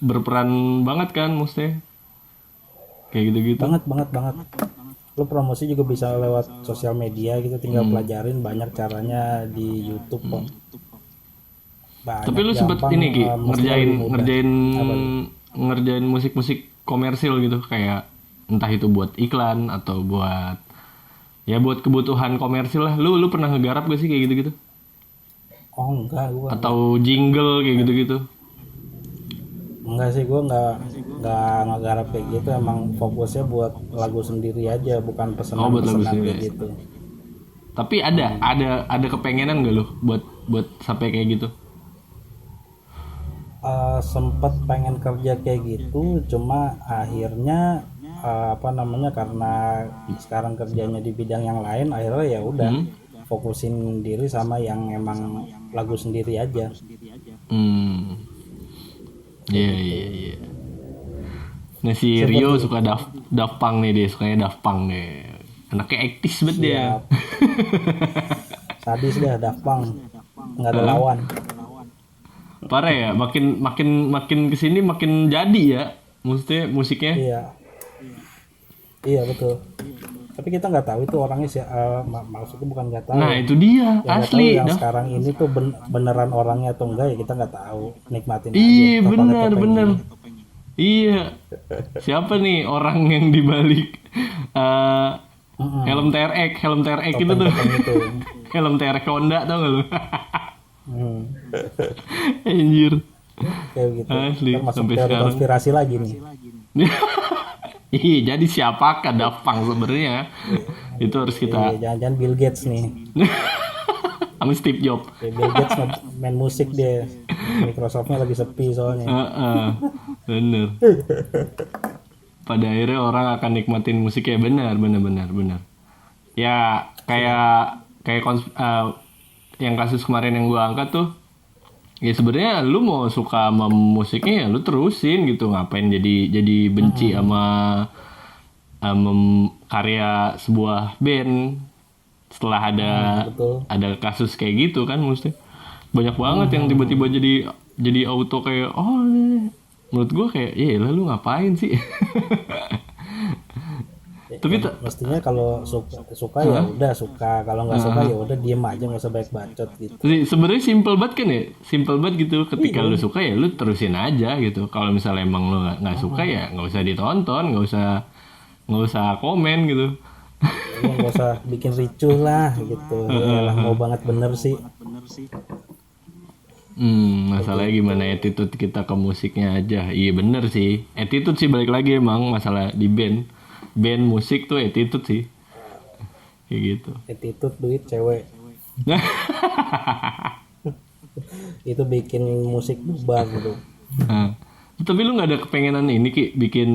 berperan banget kan maksudnya. Kayak gitu-gitu. Banget. Lu promosi juga bisa lewat sosial media gitu, tinggal pelajarin banyak caranya di YouTube kok. Banyak, Tapi lu sempet gampang, ini Ki, mestinya lebih mudah. ngerjain musik-musik komersil gitu, kayak entah itu buat iklan atau buat kebutuhan komersil lah. Lu pernah ngegarap gak sih kayak gitu-gitu? Oh enggak, gua Atau jingle kayak gitu-gitu? enggak sih, gua enggak ngegarap kayak gitu, emang fokusnya buat lagu sendiri aja, bukan Oh, buat lagu pesanan-pesanan sendiri. kayak gitu. Tapi ada kepengenan gak lu buat sampai kayak gitu? Sempet pengen kerja kayak gitu, cuma akhirnya apa namanya, karena sekarang kerjanya di bidang yang lain, akhirnya ya udah fokusin diri sama yang emang lagu sendiri aja. Iya. Nah si Rio suka Daft Punk nih, dia sukanya Daft Punk deh. Anaknya aktis banget dia. Siap. Sadis dah, Daft Punk nggak ada lawan. Parah ya, makin kesini makin jadi ya, maksudnya musiknya. Iya betul. Tapi kita nggak tahu itu orangnya sih, maksudnya bukan nggak tahu. Nah itu dia, Yang nggak tahu asli. yang sekarang ini tuh beneran orangnya atau enggak ya kita nggak tahu. Nikmatin aja. Iya Apa kata benar. topengnya. Iya. Siapa nih orang yang dibalik helm TRX itu tuh. Topeng itu. Helm TRX Honda tau gak lu? Hmm. Anjir. Kayak gitu. Asli, Ntar masuk sampai teori sekarang. konspirasi lagi nih. Iya, jadi siapakah Daft Punk sebenarnya? Itu harus kita Jangan-jangan Bill Gates nih. sama Steve Jobs. Bill Gates main musik dia. Microsoftnya lagi sepi soalnya. Bener. Pada akhirnya orang akan nikmatin musiknya, benar. Ya kayak yang kasus kemarin yang gua angkat tuh, ya sebenarnya lu mau suka sama musiknya ya lu terusin gitu, ngapain jadi benci sama karya sebuah band setelah ada kasus kayak gitu kan. Maksudnya banyak banget yang tiba-tiba jadi auto kayak menurut gua kayak ya lu ngapain sih. Tapi mestinya kalau suka ya udah suka, kalau nggak suka ya udah diem aja, nggak usah banyak bacot gitu. sebenarnya simple banget kan ya, simple banget gitu. Ketika lu suka ya lu terusin aja gitu. Kalau misalnya emang lu nggak suka ya nggak usah ditonton, nggak usah komen gitu. Ya, nggak usah bikin ricuh lah gitu. Yalah, mau banget bener sih. Masalahnya gimana attitude kita ke musiknya aja. Iya bener sih, attitude sih balik lagi emang masalah di band musik tuh attitude sih. Kayak gitu. Attitude, duit, cewek. Itu bikin musik bubar gitu. Tapi lu nggak ada kepengenan ini Ki, bikin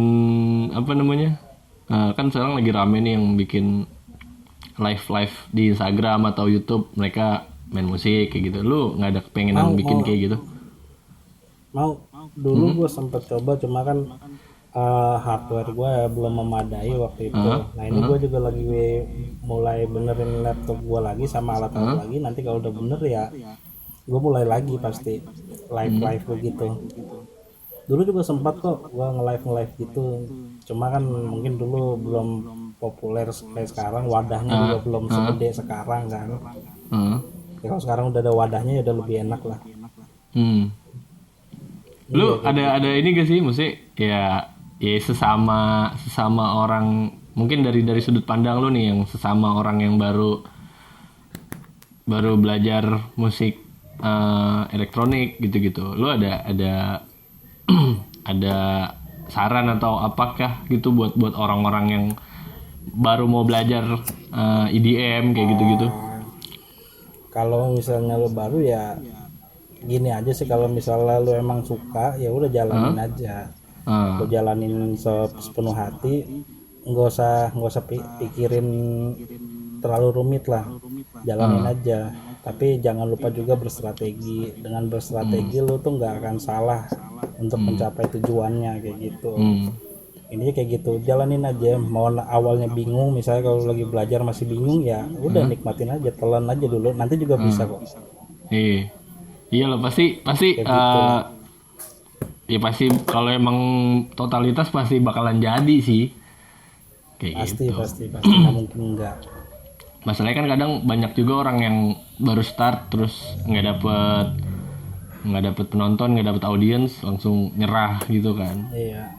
apa namanya? Kan sekarang lagi rame nih yang bikin live di Instagram atau YouTube, mereka main musik kayak gitu. Lu nggak ada kepengenan bikin kayak gitu? Mau dulu gue sempat coba, cuma kan hardware gue belum memadai waktu itu. Nah ini gue juga lagi mulai benerin laptop gue lagi sama alat-alat lagi. Nanti kalau udah bener ya gue mulai lagi pasti live begitu. Dulu juga sempat kok gue nge-live gitu, cuma kan mungkin dulu belum populer kayak sekarang, wadahnya juga belum segede sekarang kan. Ya, kalau sekarang udah ada wadahnya ya udah lebih enak lah. Lu ada ini gak sih, maksudnya ya sesama orang, mungkin dari sudut pandang lu nih, yang sesama orang yang baru belajar musik elektronik gitu-gitu. Lu ada ada saran atau apakah gitu buat orang-orang yang baru mau belajar EDM kayak gitu-gitu? Kalau misalnya lu baru ya gini aja sih, kalau misalnya lu emang suka ya udah jalanin aja. Lu jalanin sepenuh hati, nggak usah pikirin terlalu rumit lah, jalanin aja. Tapi jangan lupa juga berstrategi. Dengan berstrategi lu tuh nggak akan salah untuk mencapai tujuannya kayak gitu. Ini kayak gitu, jalanin aja. Mau awalnya bingung, misalnya kalau lagi belajar masih bingung ya udah nikmatin aja, telan aja dulu, nanti juga bisa kok. Iya lah, pasti gitu. ya pasti kalau emang totalitas pasti bakalan jadi sih kayak gitu. Pasti nggak mungkin enggak. Masalahnya kan kadang banyak juga orang yang baru start terus nggak dapet penonton, nggak dapet audiens, langsung nyerah gitu kan. Iya,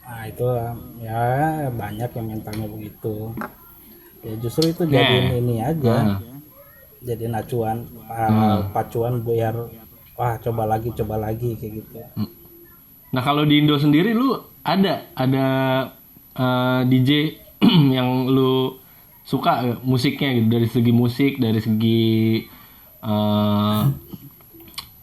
nah itu ya banyak yang mentalnya begitu. Ya justru itu jadiin ini aja, jadiin acuan, pacuan biar coba lagi kayak gitu. Nah kalau di Indo sendiri lu ada DJ yang lu suka musiknya gitu, dari segi musik, dari segi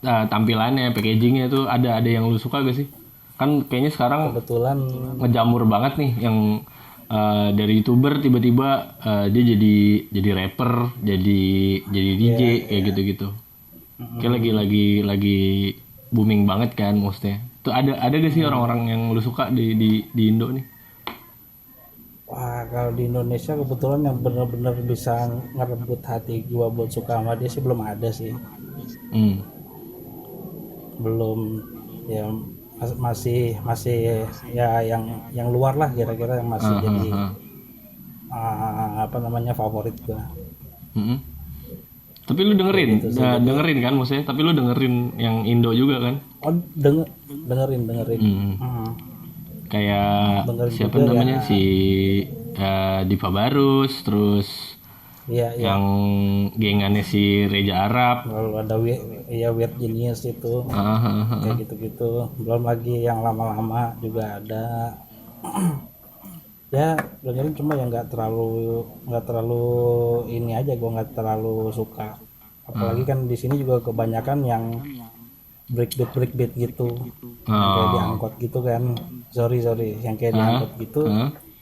tampilannya, packagingnya itu ada yang lu suka gak sih? Kan kayaknya sekarang kebetulan ngejamur banget nih yang dari YouTuber tiba-tiba dia jadi rapper, jadi DJ kayak gitu-gitu. Kayak lagi booming banget kan maksudnya. Tuh ada gak sih orang-orang yang lu suka di Indo nih? Wah, kalau di Indonesia kebetulan yang benar-benar bisa ngerebut hati gua buat suka sama dia sih belum ada sih. Belum, ya masih ya yang luar lah kira-kira yang masih jadi favorit gua. Tapi lu dengerin, dengerin kan maksudnya? Tapi lu dengerin yang Indo juga kan? Oh, dengerin. Kayak siapa namanya ya? Si Diva Barus, terus yang gengannya si Reza Arab. Lalu ada Weird Genius itu, kayak gitu-gitu. Belum lagi yang lama-lama juga ada. Ya dengerin, cuma yang nggak terlalu ini aja, gue nggak terlalu suka. Apalagi kan di sini juga kebanyakan yang breakbeat gitu, yang kayak diangkut gitu kan. Sorry yang kayak diangkut gitu.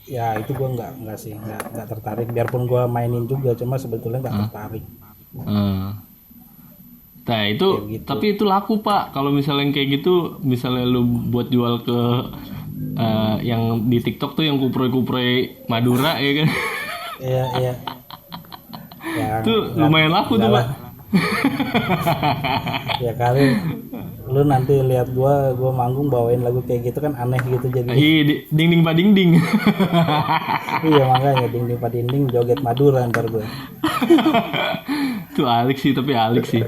Ya itu gue nggak tertarik. Biarpun gue mainin juga, cuma sebetulnya nggak tertarik. Nah itu gitu. Tapi itu laku pak. Kalau misalnya kayak gitu, misalnya lu buat jual ke yang di TikTok tuh yang kuproy Madura ya kan? Iya. Itu lumayan laku tuh pak. Ya kali lu nanti lihat gua manggung bawain lagu kayak gitu kan aneh gitu jadi. Iya, ding pa ding. Iya makanya ding pa ding joget Madura ntar gue. Itu alik sih,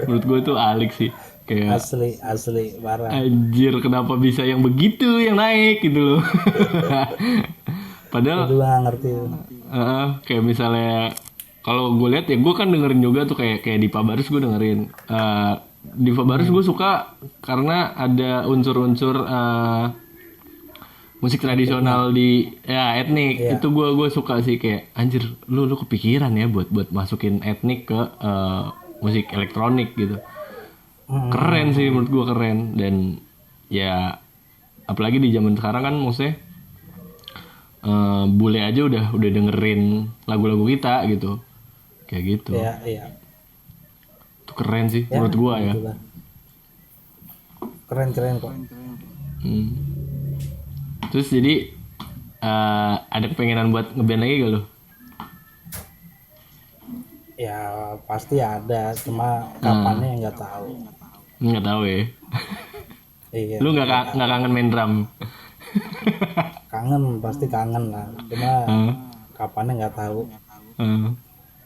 menurut gue tuh alik sih. Kayak asli parah. Anjir, kenapa bisa yang begitu yang naik gitu loh. Padahal gue gak ngerti. Kayak misalnya kalau gue lihat ya, gue kan dengerin juga tuh kayak Diva Barus, gue dengerin. Diva Barus gue suka karena ada unsur-unsur musik tradisional di etnik. Itu gue suka sih, kayak anjir lu kepikiran ya buat masukin etnik ke musik elektronik gitu. Keren sih, menurut gue keren. Dan ya apalagi di zaman sekarang kan maksudnya bule aja udah dengerin lagu-lagu kita gitu, kayak gitu. Iya. Itu keren sih menurut gua ya. Gitulah. Keren kok. Terus jadi ada kepengenan buat ngeband lagi gak lu? Ya pasti ada, cuma kapannya nggak tahu. Nggak tahu ya. Iya. Lu nggak kangen main drum? Kangen, pasti kangen lah. Cuma kapannya nggak tahu.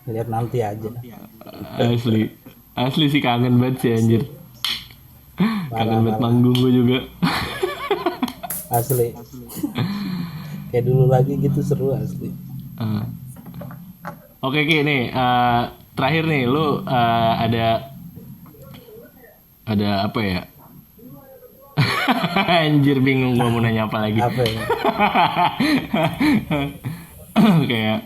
Lihat nanti aja. Asli sih kangen banget sih anjir. Kangen banget manggung gue juga. Asli. Kayak dulu lagi gitu, seru asli. Oke Ki, nih terakhir nih lu ada apa ya? Anjir, bingung gua mau nanya apa lagi. Apa ya? Kayak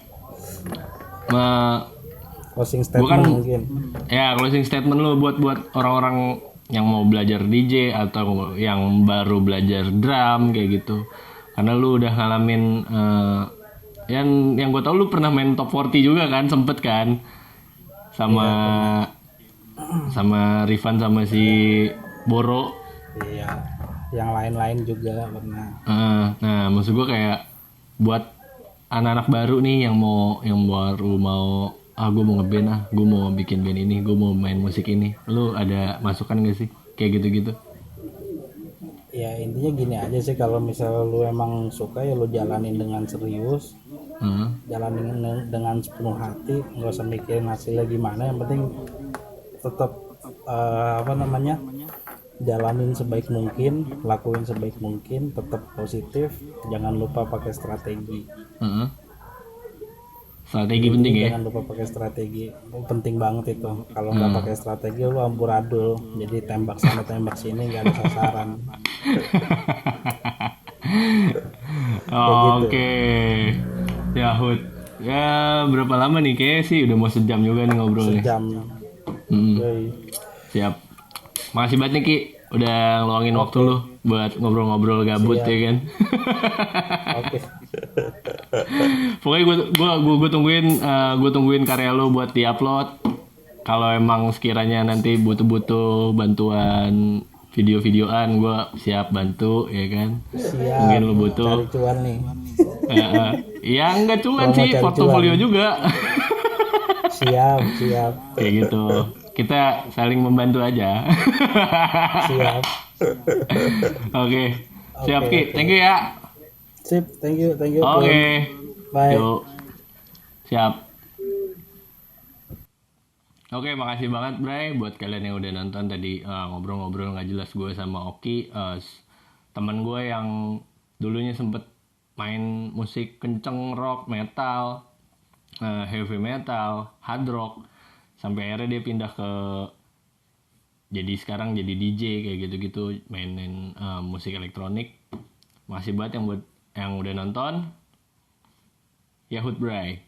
Closing statement mungkin. Ya, closing statement lu buat orang-orang yang mau belajar DJ atau yang baru belajar drum kayak gitu. Karena lu udah ngalamin yang gue tau lu pernah main top 40 juga kan, sempet kan? Sama Rifan sama si Boro. Iya. Yang lain-lain juga pernah. Nah, maksud gue kayak buat anak-anak baru nih yang baru mau gue mau ngeband gue mau bikin band ini, gue mau main musik ini. Lu ada masukan gak sih kayak gitu-gitu? Ya intinya gini aja sih, kalau misalnya lu emang suka ya lu jalanin dengan serius, jalanin dengan sepenuh hati, nggak usah mikirin hasilnya gimana. Yang penting tetap jalanin sebaik mungkin, lakuin sebaik mungkin, tetap positif, jangan lupa pakai strategi. Strategi penting ya. Jangan lupa pakai strategi, penting banget itu. Kalau nggak pakai strategi lu amburadul, jadi tembak sana tembak sini nggak ada sasaran. Oke. Ya Hud, ya berapa lama nih? Kayaknya sih udah mau sejam juga nih ngobrol nih. Sejam. Siap. Makasih banget nih Ki, udah ngeluangin waktu lu buat ngobrol-ngobrol gabut. Siap. Ya kan. Oke. Pokoknya gue tungguin karya lo buat diupload. Kalau emang sekiranya nanti butuh bantuan video-videoan, gue siap bantu ya kan. Siap. Mungkin lo butuh. Cari cuan nih. Ya enggak cuan sih, portofolio cuan juga. Siap. Kayak gitu. Kita saling membantu aja. Siap. Oke. Siap Ki. Thank you ya. Sip, thank you. Oke. Bye. Yuk. Siap. Oke, makasih banget Bray buat kalian yang udah nonton tadi ngobrol-ngobrol nggak jelas gue sama Oki, teman gue yang dulunya sempet main musik kenceng, rock, metal, heavy metal, hard rock, sampai akhirnya dia pindah ke sekarang jadi DJ kayak gitu-gitu, mainin musik elektronik. Makasih banget yang udah nonton. Yahut Bray.